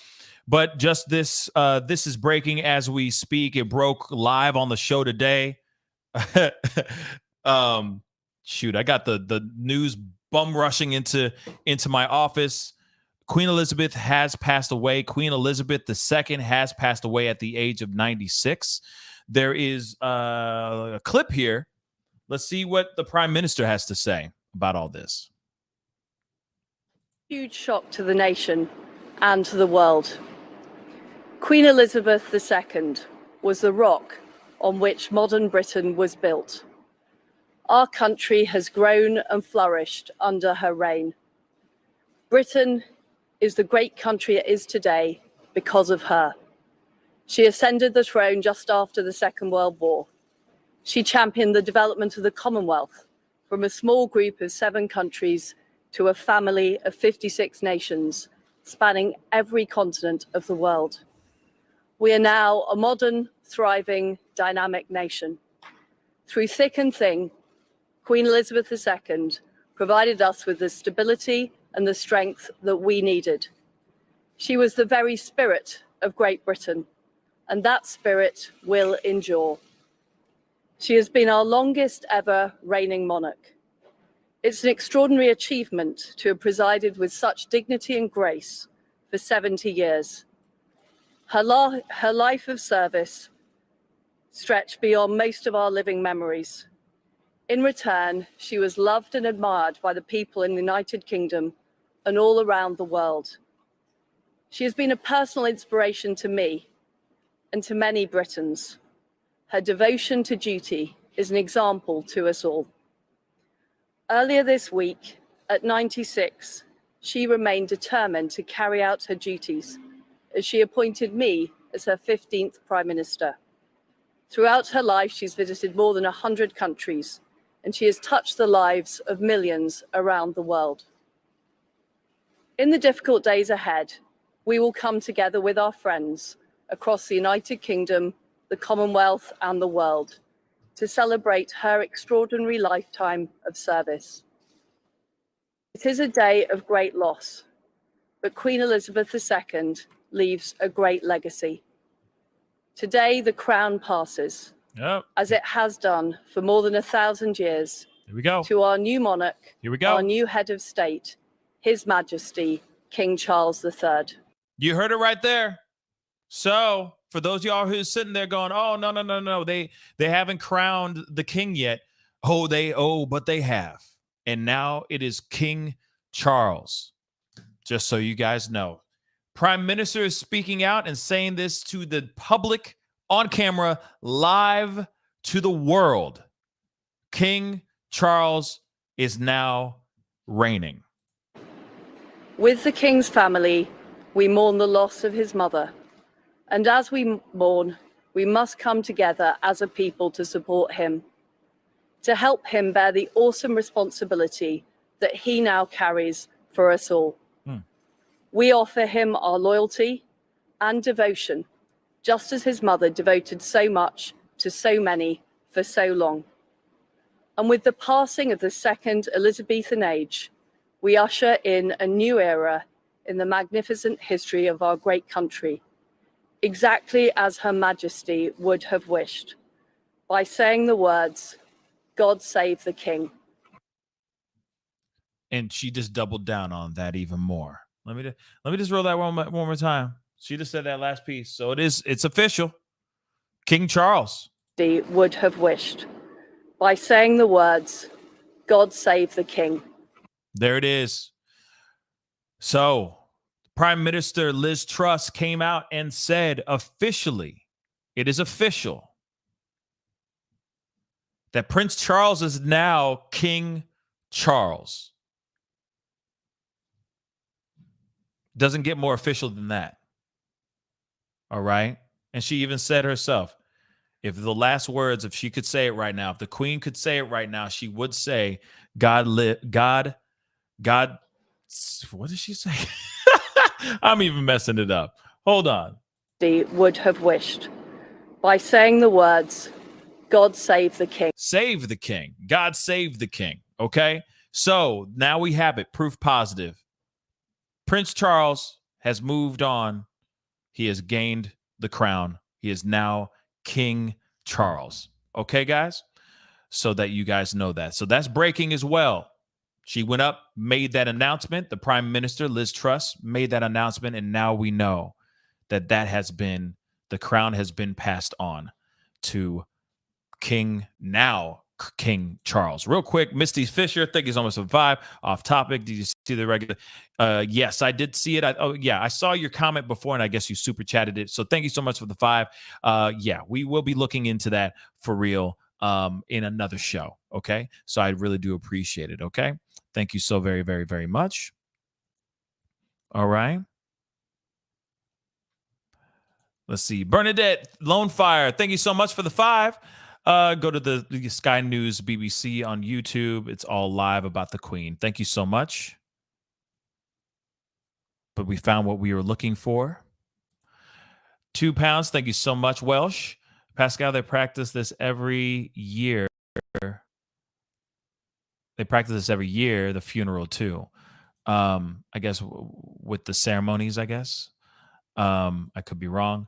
But just this is breaking as we speak. It broke live on the show today. Shoot, I got the news bum rushing into my office. Queen Elizabeth has passed away. Queen Elizabeth II has passed away at the age of 96. There is a clip here. Let's see what the Prime Minister has to say about all this. Huge shock to the nation and to the world. Queen Elizabeth II was the rock on which modern Britain was built. Our country has grown and flourished under her reign. Britain is the great country it is today because of her. She ascended the throne just after the Second World War. She championed the development of the Commonwealth from a small group of 7 countries to a family of 56 nations, spanning every continent of the world. We are now a modern, thriving, dynamic nation. Through thick and thin, Queen Elizabeth II provided us with the stability and the strength that we needed. She was the very spirit of Great Britain, and that spirit will endure. She has been our longest ever reigning monarch. It's an extraordinary achievement to have presided with such dignity and grace for 70 years. Her life of service stretched beyond most of our living memories. In return, she was loved and admired by the people in the United Kingdom and all around the world. She has been a personal inspiration to me and to many Britons. Her devotion to duty is an example to us all. Earlier this week, at 96, she remained determined to carry out her duties as she appointed me as her 15th Prime Minister. Throughout her life, she's visited more than 100 countries, and she has touched the lives of millions around the world. In the difficult days ahead, we will come together with our friends across the United Kingdom, the Commonwealth, and the world to celebrate her extraordinary lifetime of service. It is a day of great loss, but Queen Elizabeth II leaves a great legacy. Today, the crown passes, as it has done for more than 1,000 years, Here we go. to our new monarch, Here we go. our new head of state, His Majesty, King Charles III. You heard it right there. So for those of y'all who's sitting there going, oh, no, they haven't crowned the king yet. But they have. And now it is King Charles. Just so you guys know. Prime Minister is speaking out and saying this to the public on camera, live to the world. King Charles is now reigning. With the king's family, we mourn the loss of his mother. And as we mourn, we must come together as a people to support him, to help him bear the awesome responsibility that he now carries for us all. We offer him our loyalty and devotion, just as his mother devoted so much to so many for so long. And with the passing of the second Elizabethan age, we usher in a new era in the magnificent history of our great country, exactly as Her Majesty would have wished, by saying the words, "God save the King." And she just doubled down on that even more. Let me just roll that one more time. She just said that last piece. So it's official. King Charles Would have wished, by saying the words, "God save the King." There it is. So Prime Minister Liz Truss came out and said officially, it is official. that Prince Charles is now King Charles. Doesn't get more official than that. All right. And she even said herself, if the last words, if she could say it right now, if the queen could say it right now, she would say, God, what did she say? I'm even messing it up. Hold on. Would have wished by saying the words, God save the king. Save the king. God save the king. Okay. So now we have it. Proof positive. Prince Charles has moved on. He has gained the crown. He is now King Charles. Okay, guys? So that you guys know that. So that's breaking as well. She went up, made that announcement. The Prime Minister, Liz Truss, made that announcement. And now we know that the crown has been passed on to King Charles. Real quick, Misty Fisher, thank you so much for the vibe. Off topic, did you see the regular? Yes, I did see it. I saw your comment before, and I guess you super chatted it. So thank you so much for the vibe. Yeah, we will be looking into that for real in another show. Okay, so I really do appreciate it. Okay, thank you so very, very, very much. All right. Let's see. Bernadette Lone Fire, thank you so much for the 5. Go to the Sky News BBC on YouTube. It's all live about the Queen. Thank you so much. But we found what we were looking for. £2. Thank you so much, Welsh. Pascal, they practice this every year. They practice this every year, the funeral too. I guess with the ceremonies, I guess. I could be wrong.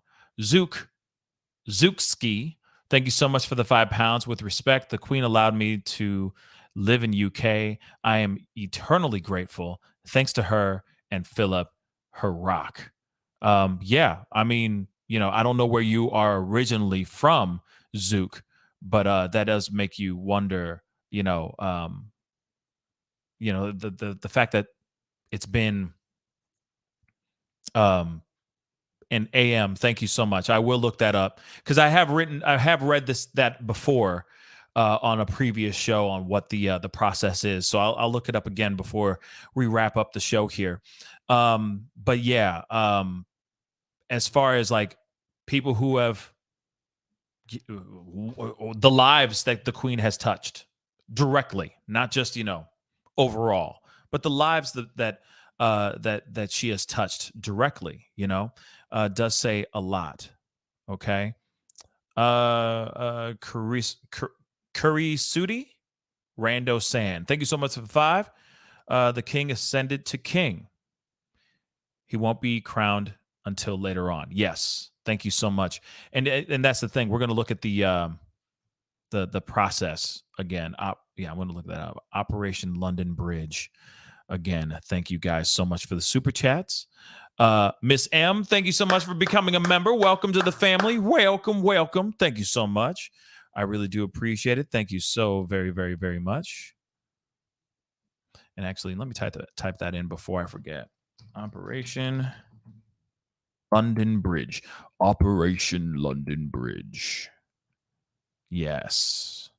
Zookski, thank you so much for the £5. With respect, the Queen allowed me to live in UK. I am eternally grateful. Thanks to her and Philip, her rock. Yeah, I mean, I don't know where you are originally from, Zook, but that does make you wonder, the fact that it's been and AM. Thank you so much. I will look that up because I have read that before on a previous show on what the process is. So I'll look it up again before we wrap up the show here. But yeah, as far as like people who have the lives that the Queen has touched directly, not just overall, but the lives that she has touched directly, does say a lot. Okay. Sudi Rando San. Thank you so much for the 5. The king ascended to king. He won't be crowned until later on. Yes. Thank you so much. And that's the thing. We're going to look at the process again. I'm going to look that up. Operation London Bridge. Again, thank you guys so much for the super chats. Miss M, thank you so much for becoming a member. Welcome to the family. Welcome. Thank you so much. I really do appreciate it. Thank you so very, very, very much. And actually, let me type that in before I forget. Operation London Bridge. Operation London Bridge. Yes.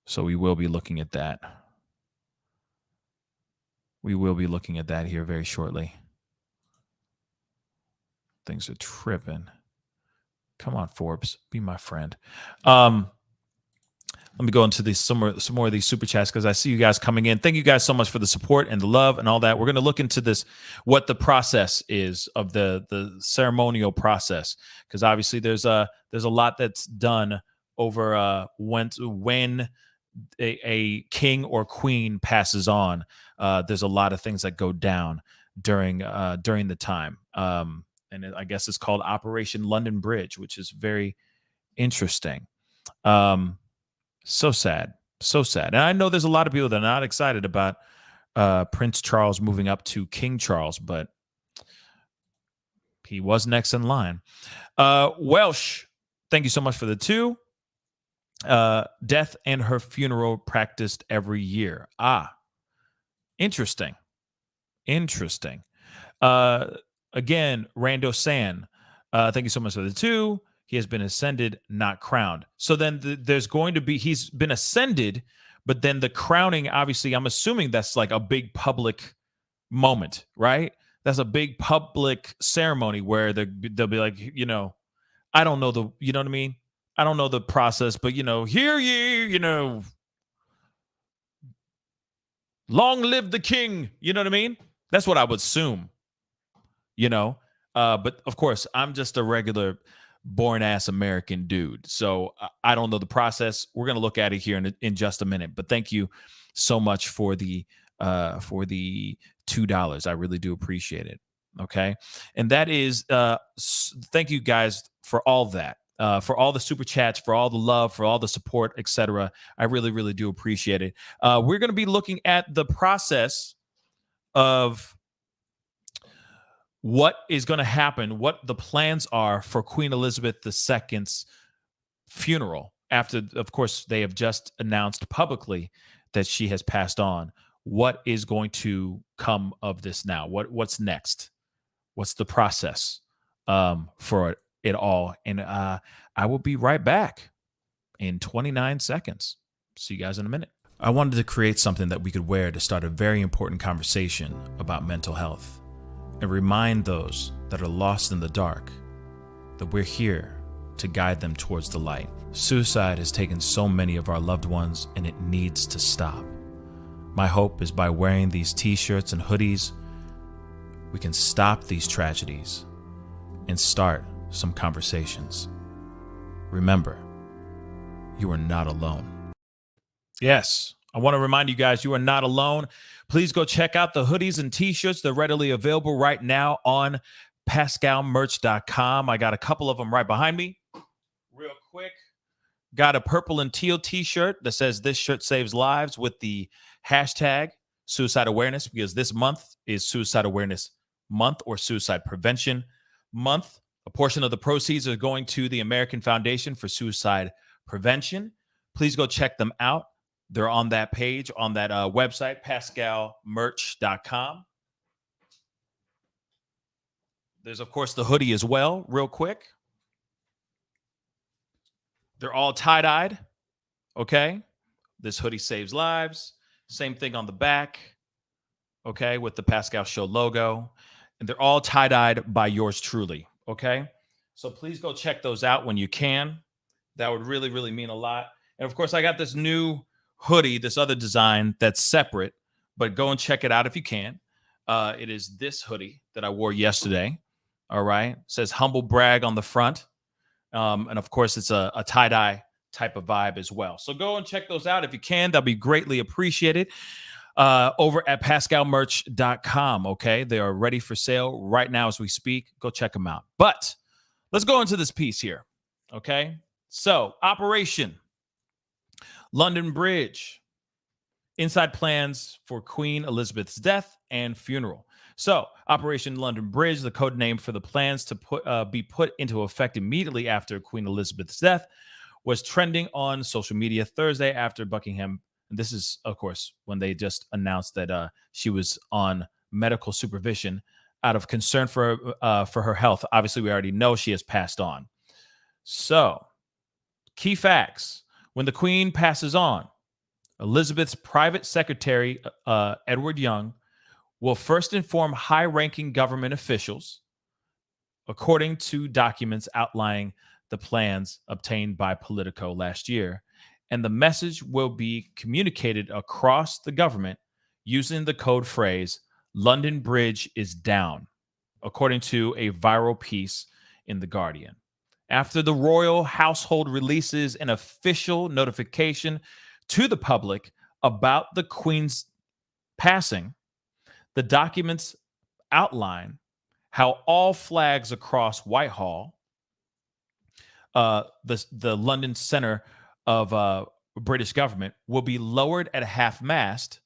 So we will be looking at that. We will be looking at that here very shortly. Things are tripping. Come on, Forbes, be my friend. Let me go into some more of these super chats because I see you guys coming in. Thank you guys so much for the support and the love and all that. We're going to look into this, what the process is of the ceremonial process, because obviously there's a lot that's done over when a king or queen passes on. There's a lot of things that go down during the time. And I guess it's called Operation London Bridge, which is very interesting. So sad. And I know there's a lot of people that are not excited about Prince Charles moving up to King Charles, but he was next in line. Welsh, thank you so much for the 2. Death and her funeral practiced every year. Interesting. Again, Rando San, thank you so much for the 2. He has been ascended, not crowned. So then there's going to be, he's been ascended, but then the crowning, obviously, I'm assuming that's like a big public moment, right? That's a big public ceremony where they'll be like, I don't know you know what I mean? I don't know the process, but hear ye, long live the king. You know what I mean? That's what I would assume, But of course, I'm just a regular born ass American dude. So I don't know the process. We're going to look at it here in just a minute, but thank you so much for the $2. I really do appreciate it. Okay. And that is, thank you guys for all that. For all the super chats, for all the love, for all the support, etc. I really, really do appreciate it. We're going to be looking at the process of what is going to happen, what the plans are for Queen Elizabeth II's funeral after, of course, they have just announced publicly that she has passed on. What is going to come of this now? What's next? What's the process for it all? And I will be right back in 29 seconds. See you guys in a minute. I wanted to create something that we could wear to start a very important conversation about mental health and remind those that are lost in the dark that we're here to guide them towards the light. Suicide has taken so many of our loved ones, and it needs to stop. My hope is by wearing these t-shirts and hoodies, we can stop these tragedies and start some conversations. Remember, you are not alone. Yes, I want to remind you guys, you are not alone. Please go check out the hoodies and t-shirts. They're readily available right now on pascalmerch.com. I got a couple of them right behind me. Real quick. Got a purple and teal t-shirt that says "This shirt saves lives" with the hashtag suicide awareness, because this month is Suicide Awareness Month or Suicide Prevention Month. A portion of the proceeds are going to the American Foundation for Suicide Prevention. Please go check them out. They're on that page, on that website, pascalmerch.com. There's, of course, the hoodie as well, real quick. They're all tie-dyed, okay? This hoodie saves lives. Same thing on the back, okay, with the Pascal Show logo. And they're all tie-dyed by yours truly, okay? So please go check those out when you can. That would really, really mean a lot. And, of course, I got this new hoodie, this other design that's separate, but go and check it out if you can. It is this hoodie that I wore yesterday, all right? It says "Humble Brag" on the front. And, of course, it's a tie-dye type of vibe as well. So go and check those out if you can. That'll be greatly appreciated over at pascalmerch.com, okay? They are ready for sale right now as we speak. Go check them out. But let's go into this piece here, okay? So, Operation London Bridge. Inside plans for Queen Elizabeth's death and funeral. So, Operation London Bridge, the code name for the plans to be put into effect immediately after Queen Elizabeth's death, was trending on social media Thursday after Buckingham. And this is, of course, when they just announced that she was on medical supervision out of concern for her health. Obviously, we already know she has passed on. So, key facts. When the Queen passes on, Elizabeth's private secretary, Edward Young, will first inform high-ranking government officials, according to documents outlining the plans obtained by Politico last year, and the message will be communicated across the government using the code phrase, "London Bridge is down," according to a viral piece in The Guardian. After the royal household releases an official notification to the public about the Queen's passing, the documents outline how all flags across Whitehall, the London center of British government, will be lowered at half-mast,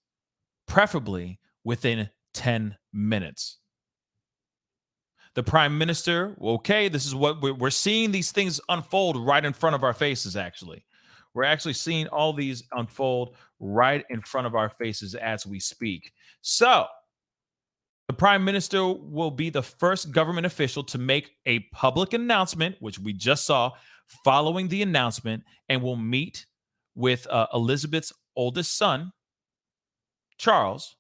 preferably within 10 minutes. The Prime Minister, okay, this is what we're seeing these things unfold right in front of our faces, actually. We're actually seeing all these unfold right in front of our faces as we speak. So, The prime minister will be the first government official to make a public announcement, which we just saw, following the announcement, and will meet with Elizabeth's oldest son, Charles.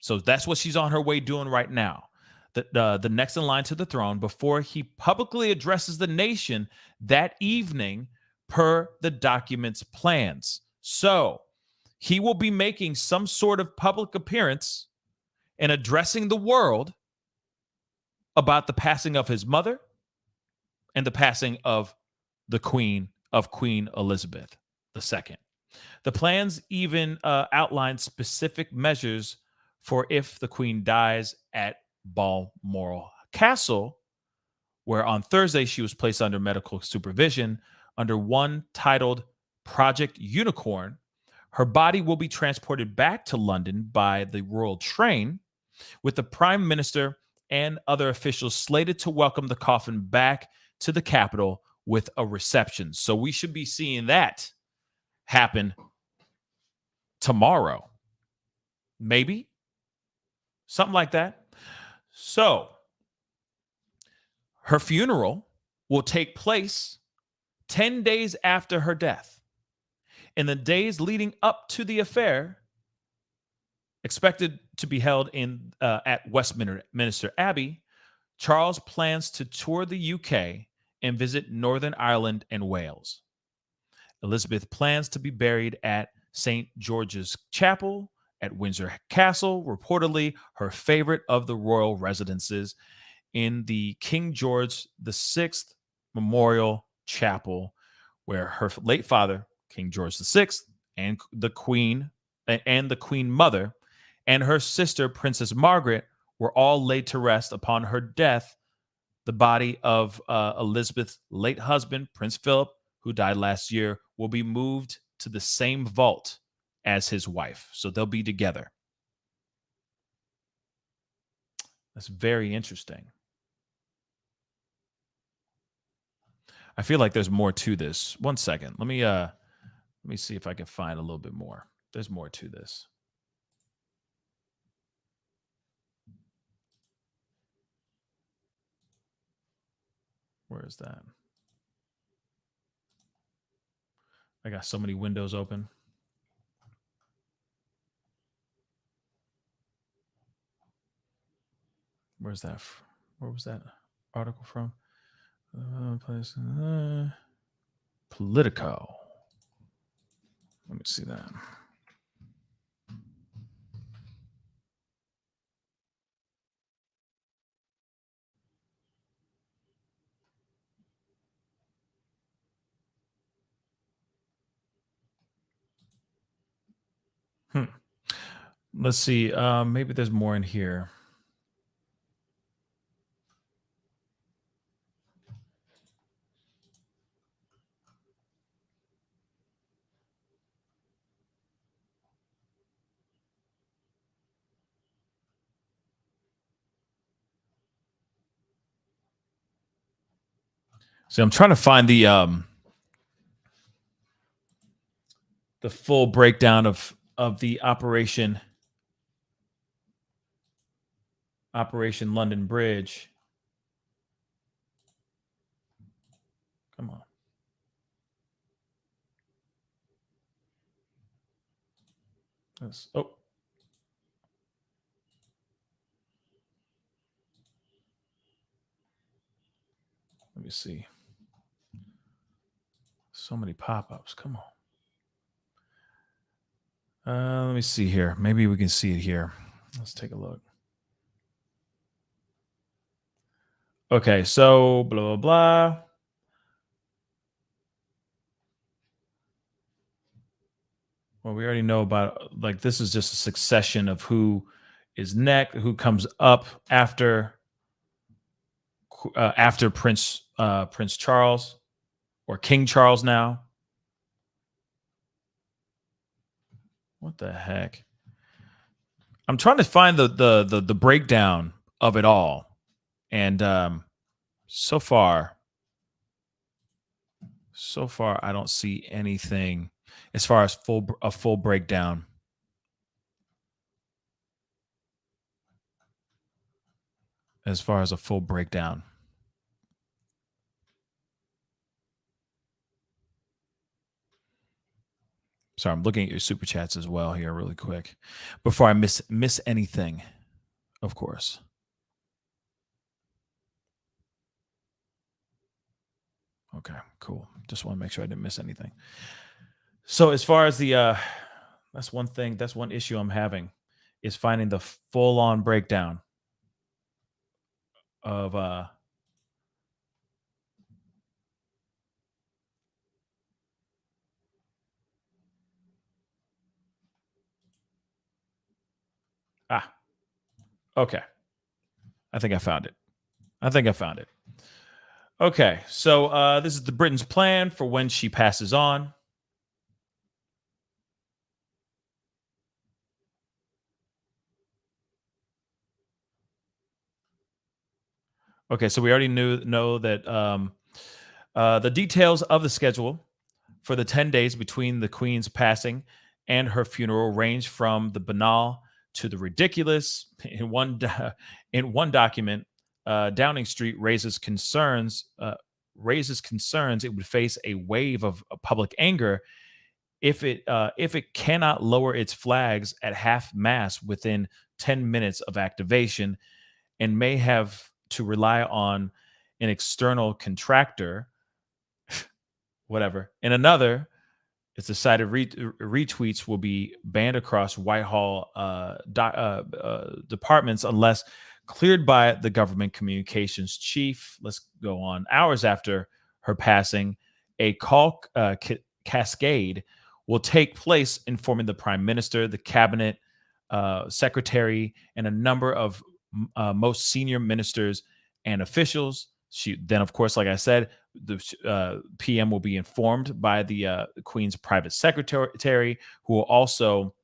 So that's what she's on her way doing right now. The next in line to the throne before he publicly addresses the nation that evening per the document's plans. So he will be making some sort of public appearance and addressing the world about the passing of his mother and the passing of Queen Elizabeth II. The plans even outline specific measures for if the Queen dies at Balmoral Castle, where on Thursday she was placed under medical supervision under one titled Project Unicorn. Her body will be transported back to London by the royal train, with the Prime Minister and other officials slated to welcome the coffin back to the capital with a reception. So we should be seeing that happen tomorrow. Maybe. Something like that. So her funeral will take place 10 days after her death. In the days leading up to the affair, expected to be held at Westminster Abbey, Charles plans to tour the UK and visit Northern Ireland and Wales. Elizabeth plans to be buried at St. George's Chapel at Windsor Castle, reportedly her favorite of the royal residences, in the King George VI Memorial Chapel, where her late father, King George VI, and the Queen Mother, and her sister, Princess Margaret, were all laid to rest upon her death. The body of Elizabeth's late husband, Prince Philip, who died last year, will be moved to the same vault as his wife. So they'll be together. That's very interesting. I feel like there's more to this. One second. Let me see if I can find a little bit more. There's more to this. Where is that? I got so many windows open. Where's that? Where was that article from? Politico. Let me see that. Let's see. Maybe there's more in here. See, I'm trying to find the full breakdown of the Operation London Bridge. Come on. Oh. Let me see. So many pop-ups. Come on. Let me see here. Maybe we can see it here. Let's take a look. Okay, so blah, blah, blah. Well, we already know about, like, this is just a succession of who is next, who comes up after Prince Charles, or King Charles now. What the heck? I'm trying to find the breakdown of it all, and so far I don't see anything as far as a full breakdown. as far as a full breakdown. Sorry, I'm looking at your super chats as well here really quick before I miss anything, of course. Okay, cool. Just want to make sure I didn't miss anything. So as far as the that's one issue I'm having is finding the full on breakdown of ah, okay. I think I found it. Okay, so this is the Britain's plan for when she passes on. Okay, so we already know that the details of the schedule for the 10 days between the Queen's passing and her funeral range from the banal to the ridiculous. In one document, Downing Street raises concerns it would face a wave of public anger if it cannot lower its flags at half mast within 10 minutes of activation, and may have to rely on an external contractor, whatever. In another, it's decided retweets will be banned across Whitehall departments unless cleared by the government communications chief. Let's go on. Hours after her passing, a call cascade will take place, informing the prime minister, the cabinet secretary, and a number of most senior ministers and officials. Then, of course, like I said, the PM will be informed by the Queen's private secretary, who will also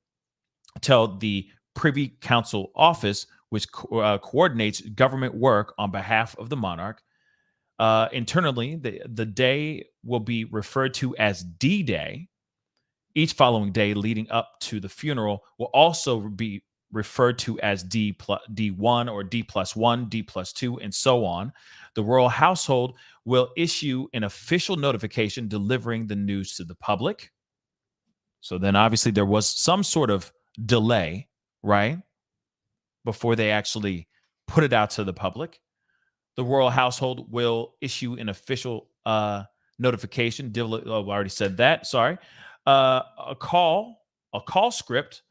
tell the Privy Council office, which coordinates government work on behalf of the monarch. Internally, the day will be referred to as D-Day. Each following day leading up to the funeral will also be referred to as D1 or D+1, D+2, and so on. The royal household will issue an official notification delivering the news to the public. So then obviously there was some sort of delay, right, before they actually put it out to the public. The royal household will issue an official notification. I already said that. Sorry. A call script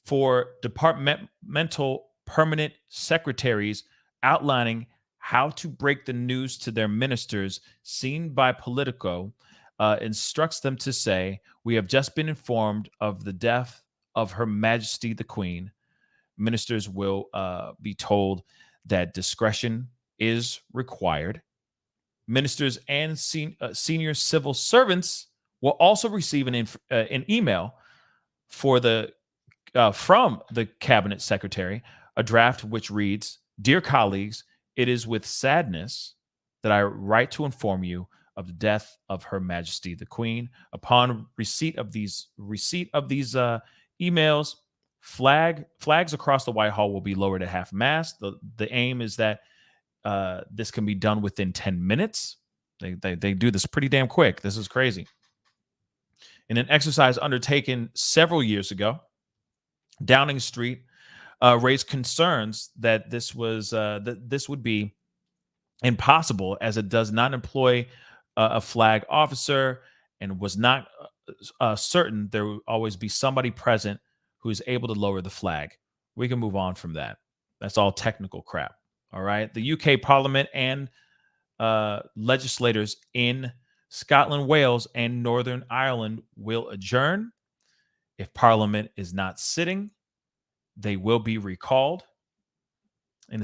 for departmental permanent secretaries outlining how to break the news to their ministers, seen by Politico, instructs them to say, "We have just been informed of the death of Her Majesty the Queen." Ministers will be told that discretion is required. Ministers and senior civil servants will also receive an email from the cabinet secretary, a draft which reads, "Dear colleagues, it is with sadness that I write to inform you of the death of Her Majesty the Queen. Upon receipt of these emails, flags across the Whitehall will be lowered at half mast. The aim is that this can be done within 10 minutes. They do this pretty damn quick. This is crazy. In an exercise undertaken several years ago, Downing Street raised concerns that this would be impossible, as it does not employ a flag officer, and was not certain there would always be somebody present who is able to lower the flag. We can move on from that. That's all technical crap. All right. The UK Parliament and legislators in Scotland, Wales, and Northern Ireland will adjourn. If Parliament is not sitting, they will be recalled. In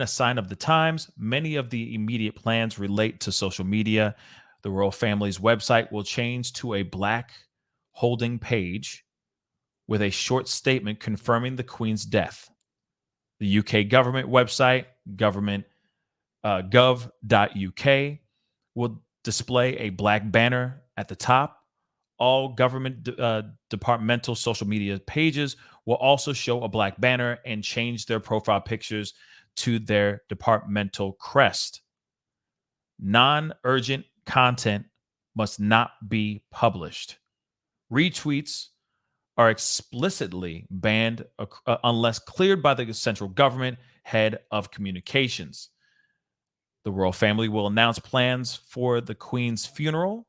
a sign of the times, many of the immediate plans relate to social media. The royal family's website will change to a black holding page with a short statement confirming the Queen's death. The UK government website, gov.uk, will display a black banner at the top. All government departmental social media pages will also show a black banner and change their profile pictures to their departmental crest. Non-urgent content must not be published. Retweets are explicitly banned unless cleared by the central government head of communications. The royal family will announce plans for the Queen's funeral,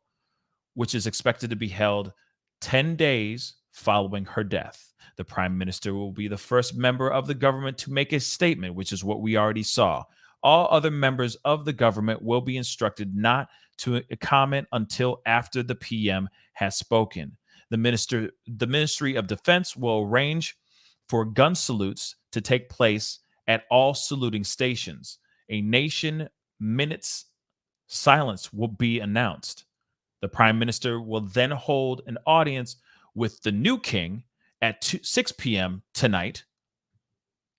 which is expected to be held 10 days following her death. The Prime Minister will be the first member of the government to make a statement, which is what we already saw. All other members of the government will be instructed not to comment until after the PM has spoken. The Ministry of Defense will arrange for gun salutes to take place at all saluting stations. A nation minute's silence will be announced. The Prime Minister will then hold an audience with the new king at 6 p.m. tonight.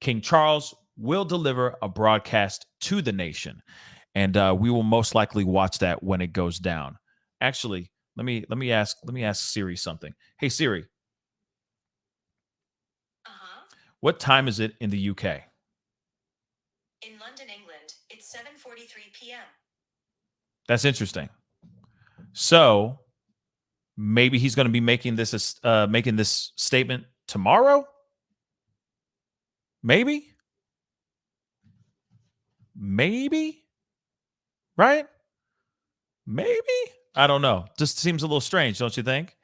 King Charles will deliver a broadcast to the nation, and we will most likely watch that when it goes down. Actually, let me ask Siri something. Hey Siri, what time is it in the UK? In London, England, it's 7:43 p.m. That's interesting. So maybe he's going to be making this statement tomorrow. Maybe, right? Maybe, I don't know. Just seems a little strange, don't you think?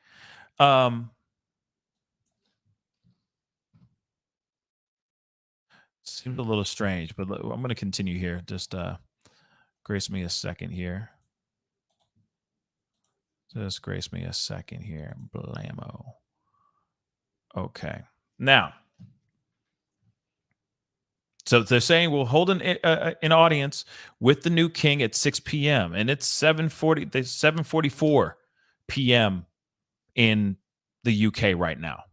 Seems a little strange, but I'm going to continue here. Just grace me a second here. Just grace me a second here. Blammo. Okay. Now, so they're saying we'll hold an audience with the new king at 6 p.m. and it's 7:44 p.m. in the UK right now.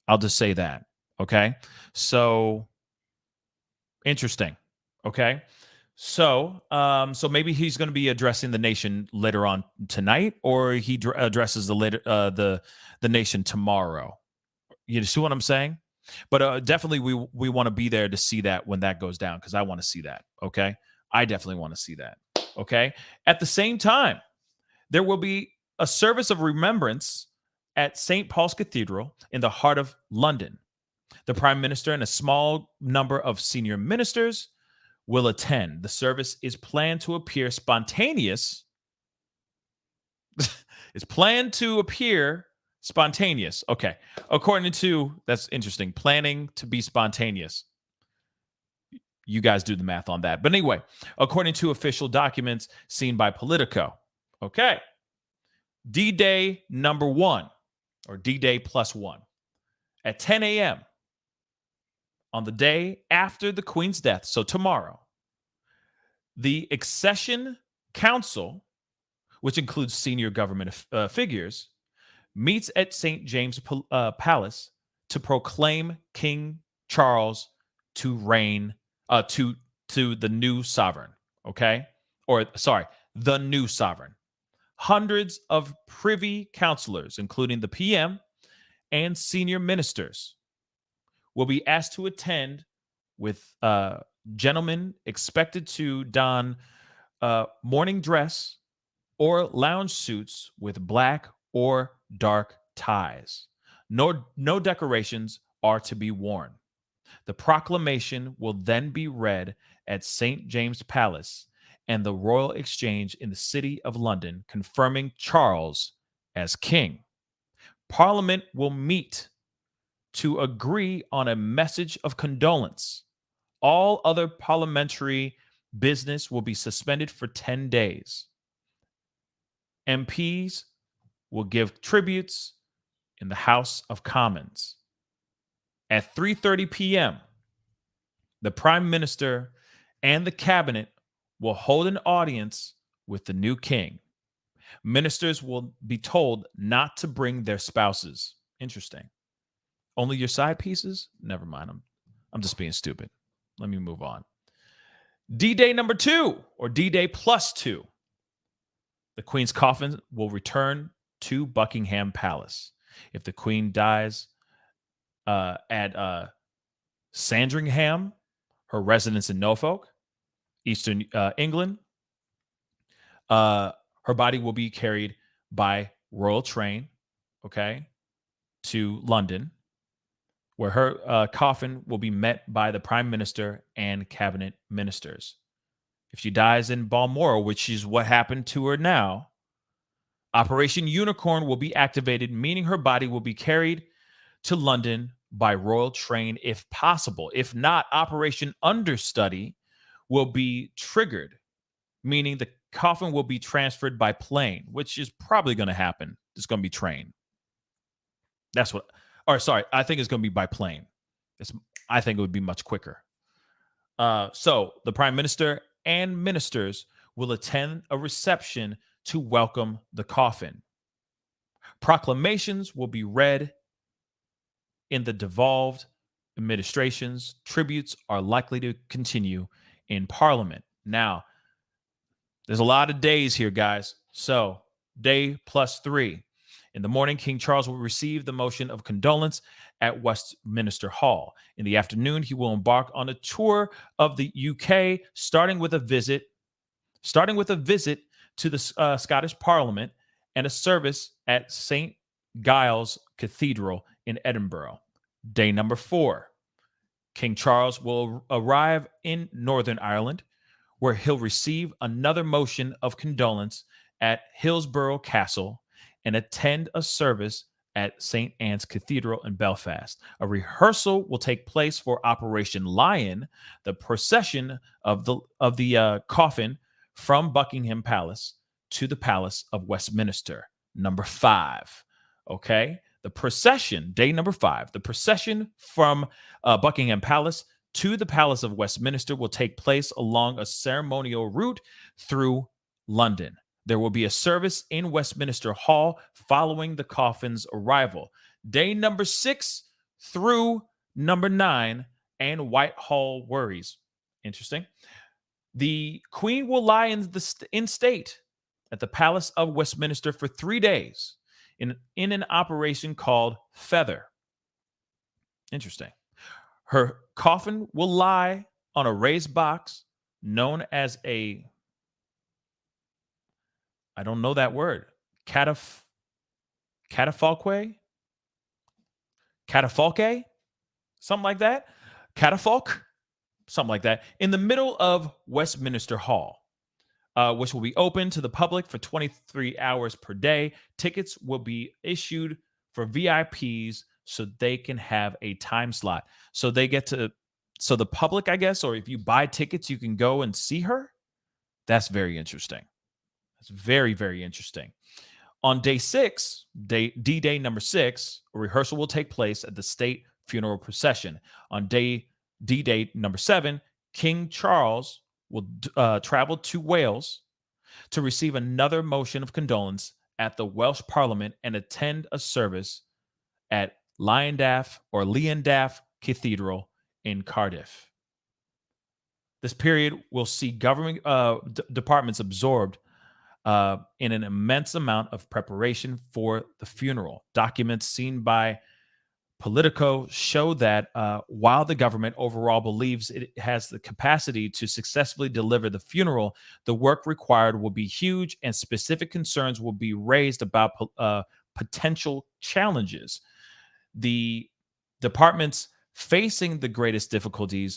I'll just say that. Okay. So interesting. Okay. So, so maybe he's going to be addressing the nation later on tonight, or he addresses the nation tomorrow. You see what I'm saying? But definitely, we want to be there to see that when that goes down, because I want to see that. Okay, I definitely want to see that. Okay. At the same time, there will be a service of remembrance at St. Paul's Cathedral in the heart of London. The Prime Minister and a small number of senior ministers will attend. The service is planned to appear spontaneous. It's planned to appear spontaneous. Okay. According to, that's interesting, planning to be spontaneous. You guys do the math on that. But anyway, according to official documents seen by Politico. Okay. D-Day number 1, or D-Day +1, at 10 a.m. on the day after the Queen's death, so tomorrow, the Accession Council, which includes senior government figures, meets at St. James Palace to proclaim King Charles to reign to the new sovereign. Okay, or sorry, the new sovereign. Hundreds of privy councillors, including the PM and senior ministers, will be asked to attend, with gentlemen expected to don morning dress or lounge suits with black or dark ties. No decorations are to be worn. The proclamation will then be read at St. James Palace and the Royal Exchange in the City of London, confirming Charles as king. Parliament will meet to agree on a message of condolence. All other parliamentary business will be suspended for 10 days. MPs will give tributes in the House of Commons. At 3:30 p.m., the Prime Minister and the Cabinet will hold an audience with the new king. Ministers will be told not to bring their spouses. Interesting. Only your side pieces? Never mind. I'm just being stupid. Let me move on. D-Day number 2, or D-Day +2. The Queen's coffin will return to Buckingham Palace. If the Queen dies at Sandringham her residence in Norfolk, Eastern England. Her body will be carried by royal train, okay, to London, where her coffin will be met by the prime minister and cabinet ministers. If she dies in Balmoral, which is what happened to her now, Operation Unicorn will be activated, meaning her body will be carried to London by royal train if possible. If not, Operation Understudy will be triggered, meaning the coffin will be transferred by plane, which is probably going to happen. It's going to be train. That's what, or sorry, I think it's going to be by plane. I think it would be much quicker. So the prime minister and ministers will attend a reception to welcome the coffin. Proclamations will be read in the devolved administrations. Tributes are likely to continue in Parliament. Now, there's a lot of days here, guys. So, day +3. In the morning, King Charles will receive the motion of condolence at Westminster Hall. In the afternoon, he will embark on a tour of the UK, starting with a visit to the Scottish Parliament and a service at St. Giles Cathedral in Edinburgh. Day number 4, King Charles will arrive in Northern Ireland, where he'll receive another motion of condolence at Hillsborough Castle and attend a service at St. Anne's Cathedral in Belfast. A rehearsal will take place for Operation Lion, the procession of the coffin from Buckingham Palace to the Palace of Westminster. Number 5. Okay, the procession, day number 5, the procession from Buckingham Palace to the Palace of Westminster will take place along a ceremonial route through London. There will be a service in Westminster Hall following the coffin's arrival. Day number 6 through number 9 and Whitehall worries. Interesting. The Queen will lie in state at the Palace of Westminster for 3 days in an operation called Feather. Interesting. Her coffin will lie on a raised box known as I don't know that word, catafalque, something like that, catafalque, something like that, in the middle of Westminster Hall, which will be open to the public for 23 hours per day. Tickets will be issued for VIPs so they can have a time slot. So the public, I guess, or if you buy tickets, you can go and see her. That's very interesting. That's very, very interesting. On day 6, D-Day number 6, a rehearsal will take place at the state funeral procession. On D-Day number 7, King Charles will travel to Wales to receive another motion of condolence at the Welsh Parliament and attend a service at Leondaff Cathedral in Cardiff. This period will see government departments absorbed in an immense amount of preparation for the funeral. Documents seen by Politico show that while the government overall believes it has the capacity to successfully deliver the funeral, the work required will be huge and specific concerns will be raised about potential challenges. The departments facing the greatest difficulty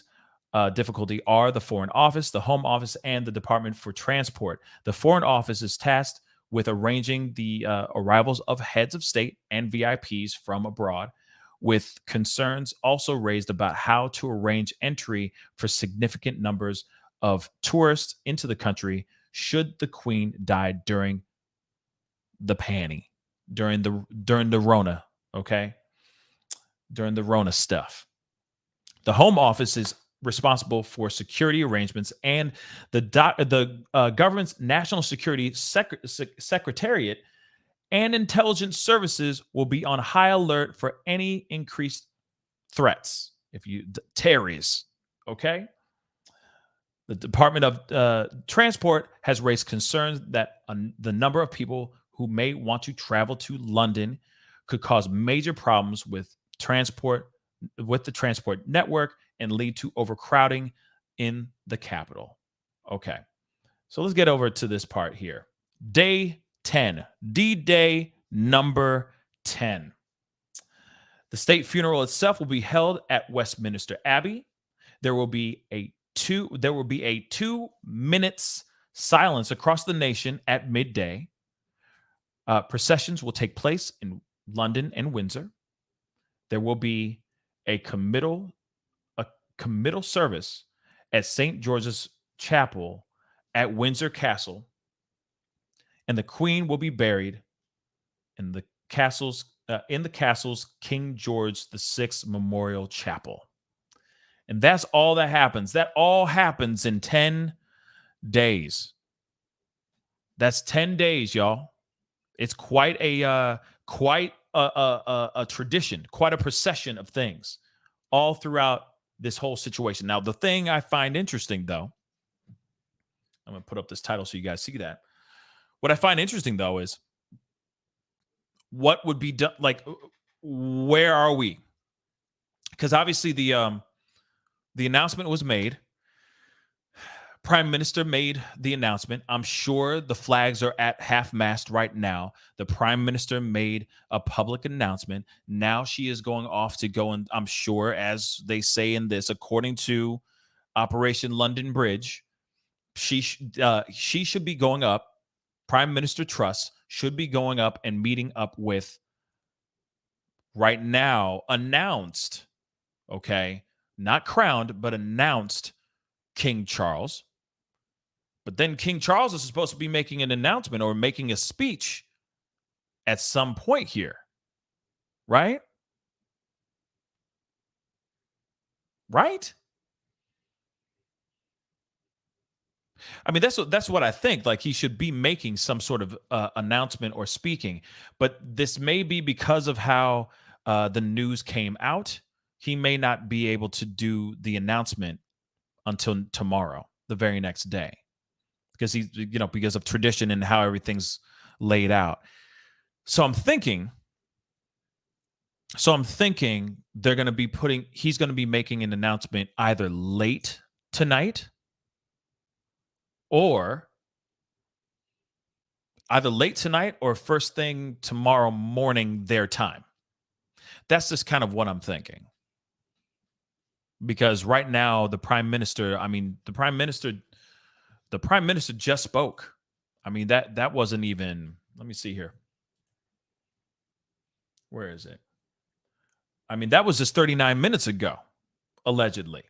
are the Foreign Office, the Home Office, and the Department for Transport. The Foreign Office is tasked with arranging the arrivals of heads of state and VIPs from abroad, with concerns also raised about how to arrange entry for significant numbers of tourists into the country should the Queen die during the during the Rona, okay? During the Rona stuff. The Home Office is responsible for security arrangements, and the government's National Security Secretariat and intelligence services will be on high alert for any increased threats. Terrorists, okay? The Department of Transport has raised concerns that the number of people who may want to travel to London could cause major problems with the transport network and lead to overcrowding in the Capitol. Okay, so let's get over to this part here. Day 10, D-Day number 10. The state funeral itself will be held at Westminster Abbey. There will be a 2 minutes silence across the nation at midday. Processions will take place in London and Windsor. There will be a committal service at St. George's Chapel at Windsor Castle, and the Queen will be buried in the castle's King George VI Memorial Chapel. And that's all that happens. That all happens in 10 days. That's 10 days, y'all. It's quite a tradition, quite a procession of things all throughout this whole situation. Now, the thing I find interesting, though, I'm going to put up this title so you guys see that. What I find interesting, though, is what would be done, like, where are we? Because obviously the announcement was made. Prime Minister made the announcement. I'm sure the flags are at half-mast right now. The Prime Minister made a public announcement. Now she is going off to go, and I'm sure, as they say in this, according to Operation London Bridge, she should be going up. Prime Minister Truss should be going up and meeting up with, right now, announced, okay, not crowned, but announced King Charles. But then King Charles is supposed to be making an announcement or making a speech at some point here, right? Right? I mean, that's what I think. Like, he should be making some sort of announcement or speaking. But this may be because of how the news came out. He may not be able to do the announcement until tomorrow, the very next day, because because of tradition and how everything's laid out. So I'm thinking he's going to be making an announcement either late tonight or first thing tomorrow morning their time. That's just kind of what I'm thinking. Because right now the Prime Minister just spoke. I mean, that wasn't even, let me see here. Where is it? I mean, that was just 39 minutes ago, allegedly.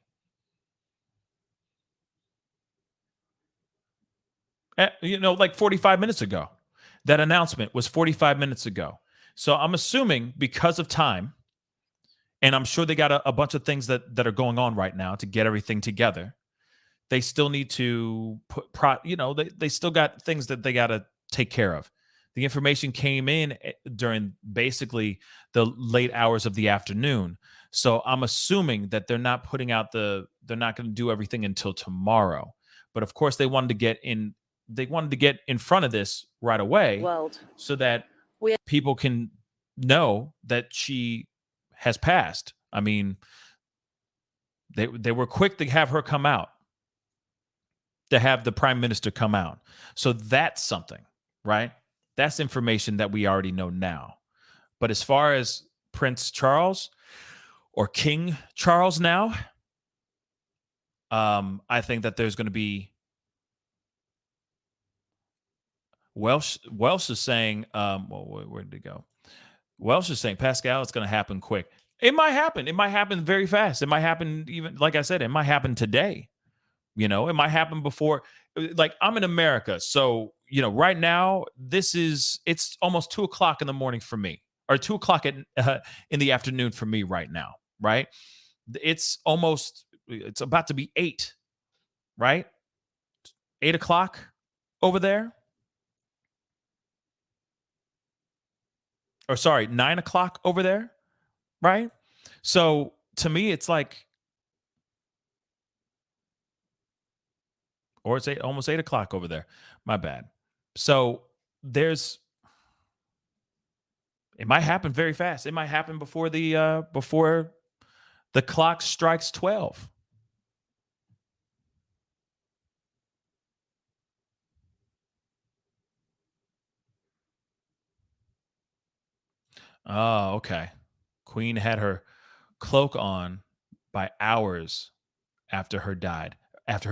Like 45 minutes ago. That announcement was 45 minutes ago. So I'm assuming because of time, and I'm sure they got a bunch of things that are going on right now to get everything together. They still need to they still got things that they got to take care of. The information came in during basically the late hours of the afternoon. So I'm assuming that they're not going to do everything until tomorrow. But of course they wanted to get in front of this right away so that people can know that she has passed. I mean, they were quick to have her come out, to have the Prime Minister come out. So that's something, right? That's information that we already know now. But as far as Prince Charles or King Charles now, I think that there's going to be Welsh is saying, where did it go? Welsh is saying, Pascal, it's going to happen quick. It might happen. It might happen very fast. It might happen, even like I said, it might happen today. It might happen before. Like, I'm in America, so right now it's almost 2:00 in the morning for me, or 2:00 in the afternoon for me right now. Right? It's about to be 8. Right? 8:00 over there. Or sorry, 9:00 over there, right? So to me, it's like, or it's almost 8:00 over there. My bad. So it might happen very fast. It might happen before The clock strikes 12. Oh, okay. Queen had her cloak on by hours after her dad. That's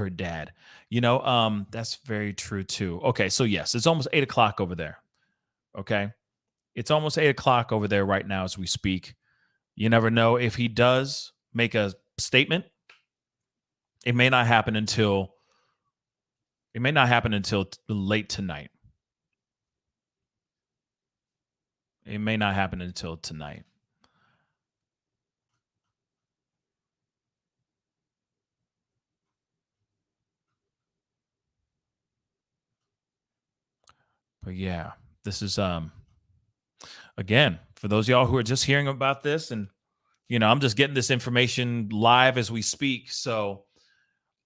very true too. Okay, so yes, it's almost 8 o'clock over there. Okay. It's almost 8 o'clock over there right now as we speak. You never know if he does make a statement. It may not happen until late tonight. It may not happen until tonight. But yeah, this is again, for those of y'all who are just hearing about this, and I'm just getting this information live as we speak. So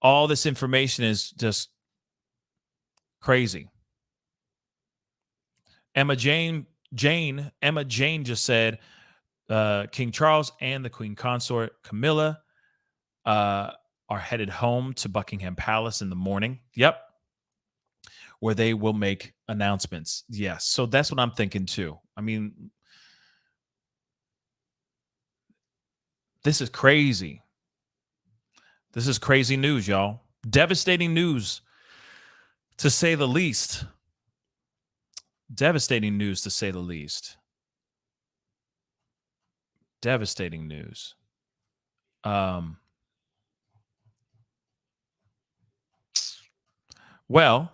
all this information is just crazy. Emma Jane just said King Charles and the Queen Consort Camilla are headed home to Buckingham Palace in the morning. Yep. Where they will make announcements. Yes. So that's what I'm thinking too. I mean, this is crazy. This is crazy news, y'all. Devastating news, to say the least. Devastating news, to say the least. Devastating news. Well,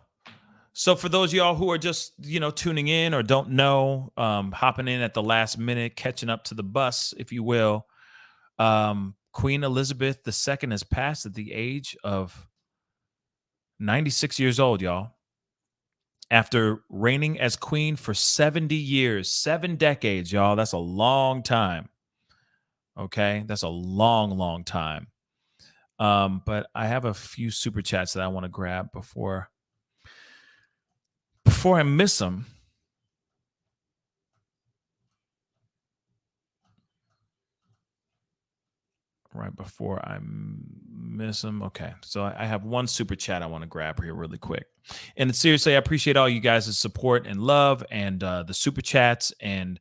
so for those of y'all who are just, tuning in or don't know, hopping in at the last minute, catching up to the bus, if you will, Queen Elizabeth II has passed at the age of 96 years old, y'all. After reigning as queen for 70 years, 7 decades, y'all. That's a long time. Okay? That's a long, long time. But I have a few super chats that I want to grab before I miss them. Right before I miss them. Okay. So I have one super chat I want to grab here really quick. And seriously, I appreciate all you guys' support and love and the super chats. And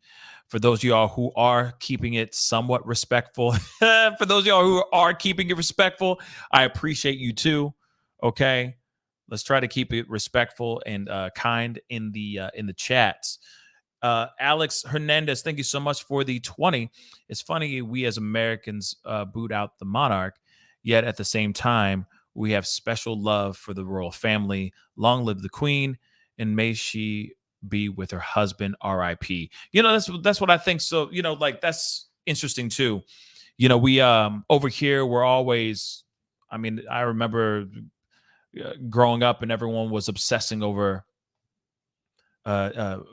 for those of y'all who are keeping it somewhat respectful, for those of y'all who are keeping it respectful, I appreciate you too. Okay. Let's try to keep it respectful and kind in the chats. Alex Hernandez, thank you so much for the 20. It's funny, we as Americans boot out the monarch, yet at the same time, we have special love for the royal family. Long live the queen, and may she be with her husband, R.I.P. That's what I think. So, that's interesting too. We over here, we're always, I remember growing up and everyone was obsessing over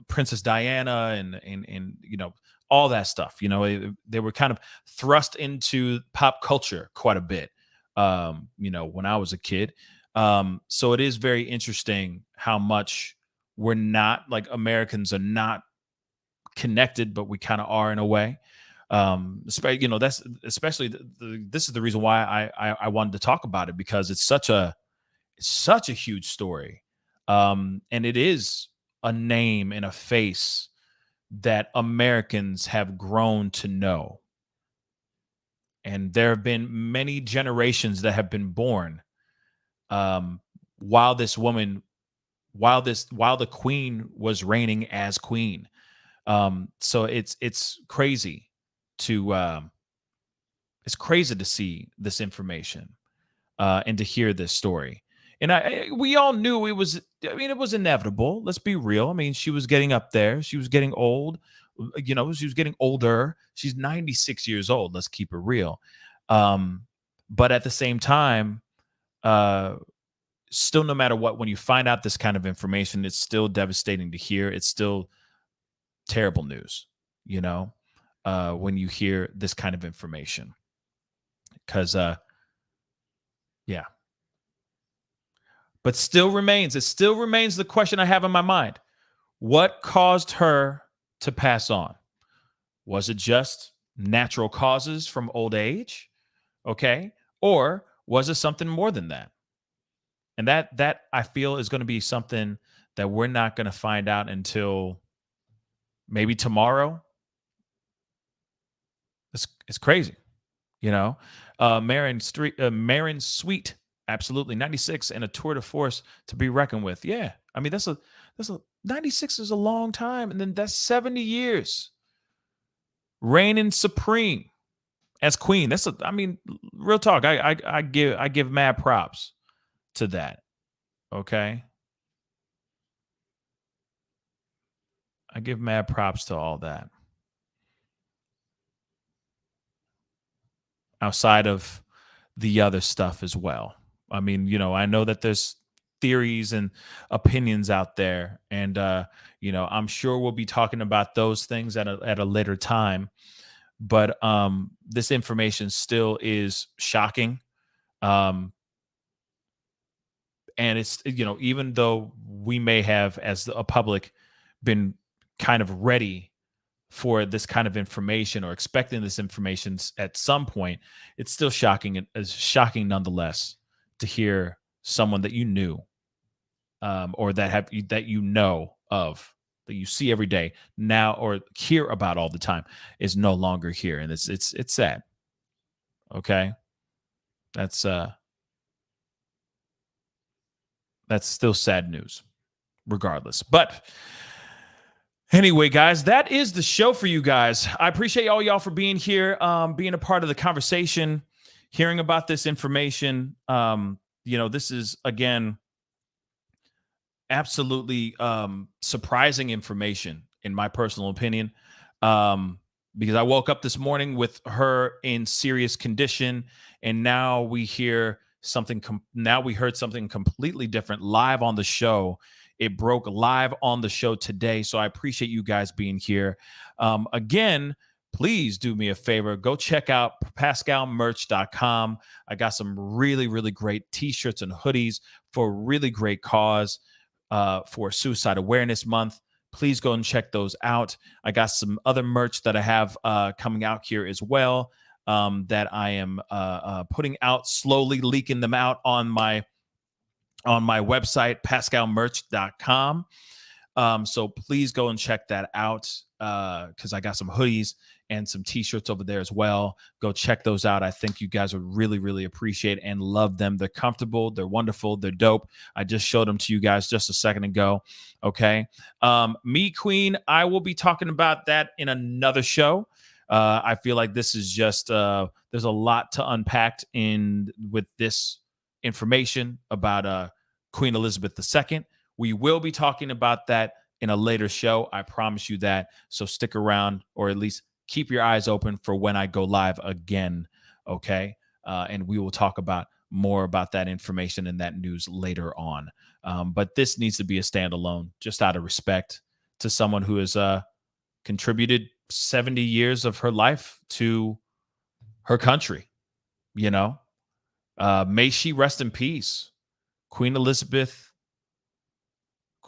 Princess Diana and all that stuff. They were kind of thrust into pop culture quite a bit. When I was a kid. So it is very interesting how much we're not, like, Americans are not connected, but we kind of are in a way. That's especially this is the reason why I wanted to talk about it, because it's such a huge story. And it is a name and a face that Americans have grown to know. And there have been many generations that have been born while the queen was reigning as queen. So it's crazy to see this information and to hear this story. And we all knew it was inevitable. Let's be real. She was getting up there. She was getting old. She was getting older. She's 96 years old. Let's keep it real. But at the same time, still, no matter what, when you find out this kind of information, it's still devastating to hear. It's still terrible news, when you hear this kind of information. Because, yeah. But it still remains the question I have in my mind. What caused her to pass on? Was it just natural causes from old age? Okay. Or was it something more than that? And that I feel is going to be something that we're not going to find out until maybe tomorrow. It's crazy, you know. Marin Sweet, absolutely 96 and a tour de force to be reckoned with. Yeah, I mean that's a 96 is a long time, and then that's 70 years reigning supreme as queen. I mean, real talk. I give mad props to that. Okay, I give mad props to all that. Outside of the other stuff as well. I mean, I know that there's theories and opinions out there, and I'm sure we'll be talking about those things at a later time. But this information still is shocking, and it's even though we may have, as a public, been kind of ready for this kind of information or expecting this information at some point, it's still shocking. It's shocking nonetheless to hear someone that you knew, or that of, that you see every day now or hear about all the time, is no longer here, and it's sad. Okay, that's still sad news, regardless. But anyway, guys, that is the show for you guys. I appreciate all y'all for being here, being a part of the conversation, hearing about this information. This is, again, absolutely surprising information, in my personal opinion, because I woke up this morning with her in serious condition, and now we hear something. Now we heard something completely different live on the show. It broke live on the show today. So I appreciate you guys being here. Again, please do me a favor. Go check out pascalmerch.com. I got some really, really great t-shirts and hoodies for a really great cause, for Suicide Awareness Month. Please go and check those out. I got some other merch that I have coming out here as well, that I am putting out, slowly leaking them out on my website, pascalmerch.com. So please go and check that out, because I got some hoodies and some t-shirts over there as well. Go check those out. I think you guys would really, really appreciate and love them. They're comfortable. They're wonderful. They're dope. I just showed them to you guys just a second ago. Okay. Me, Queen, I will be talking about that in another show. I feel like this is just, there's a lot to unpack with this information about Queen Elizabeth II. We will be talking about that in a later show. I promise you that. So stick around, or at least keep your eyes open for when I go live again. Okay. And we will talk about more about that information and that news later on. But this needs to be a standalone, just out of respect to someone who has contributed 70 years of her life to her country. May she rest in peace. Queen Elizabeth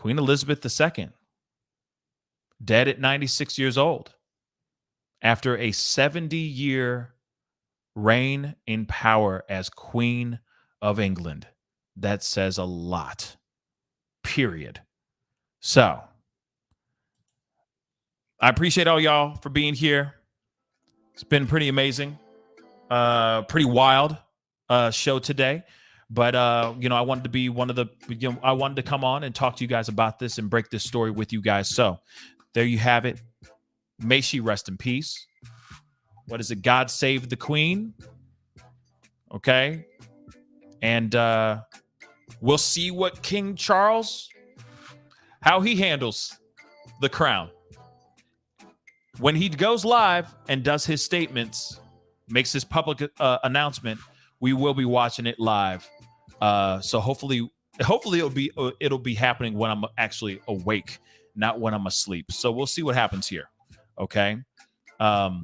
II, dead at 96 years old after a 70-year reign in power as Queen of England. That says a lot, period. So I appreciate all y'all for being here. It's been pretty amazing, pretty wild show today. But, I wanted to be I wanted to come on and talk to you guys about this and break this story with you guys. So there you have it. May she rest in peace. What is it? God save the Queen. Okay. And we'll see what King Charles, how he handles the crown. When he goes live and does his statements, makes his public announcement, we will be watching it live. So hopefully it'll be happening when I'm actually awake, not when I'm asleep. So we'll see what happens here. Okay. Yeah,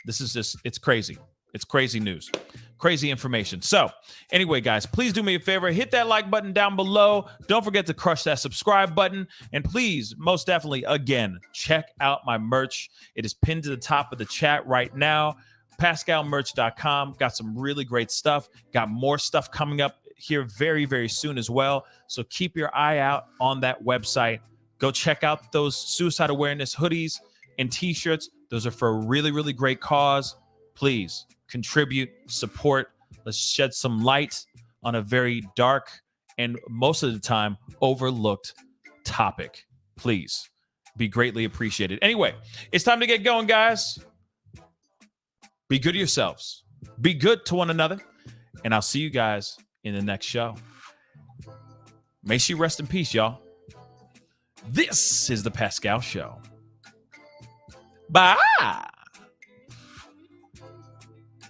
this is just, it's crazy. It's crazy news, crazy information. So anyway, guys, please do me a favor. Hit that like button down below. Don't forget to crush that subscribe button. And please, most definitely, again, check out my merch. It is pinned to the top of the chat right now. thepascalmerch.com. Got some really great stuff. Got more stuff coming up here very, very soon as well. So keep your eye out on that website. Go check out those suicide awareness hoodies and t-shirts. Those are for a really, really great cause. Please contribute, support. Let's shed some light on a very dark and most of the time overlooked topic. Please be greatly appreciated. Anyway, it's time to get going, guys. Be good to yourselves. Be good to one another. And I'll see you guys in the next show. May she rest in peace, y'all. This is the Pascal Show. Bye.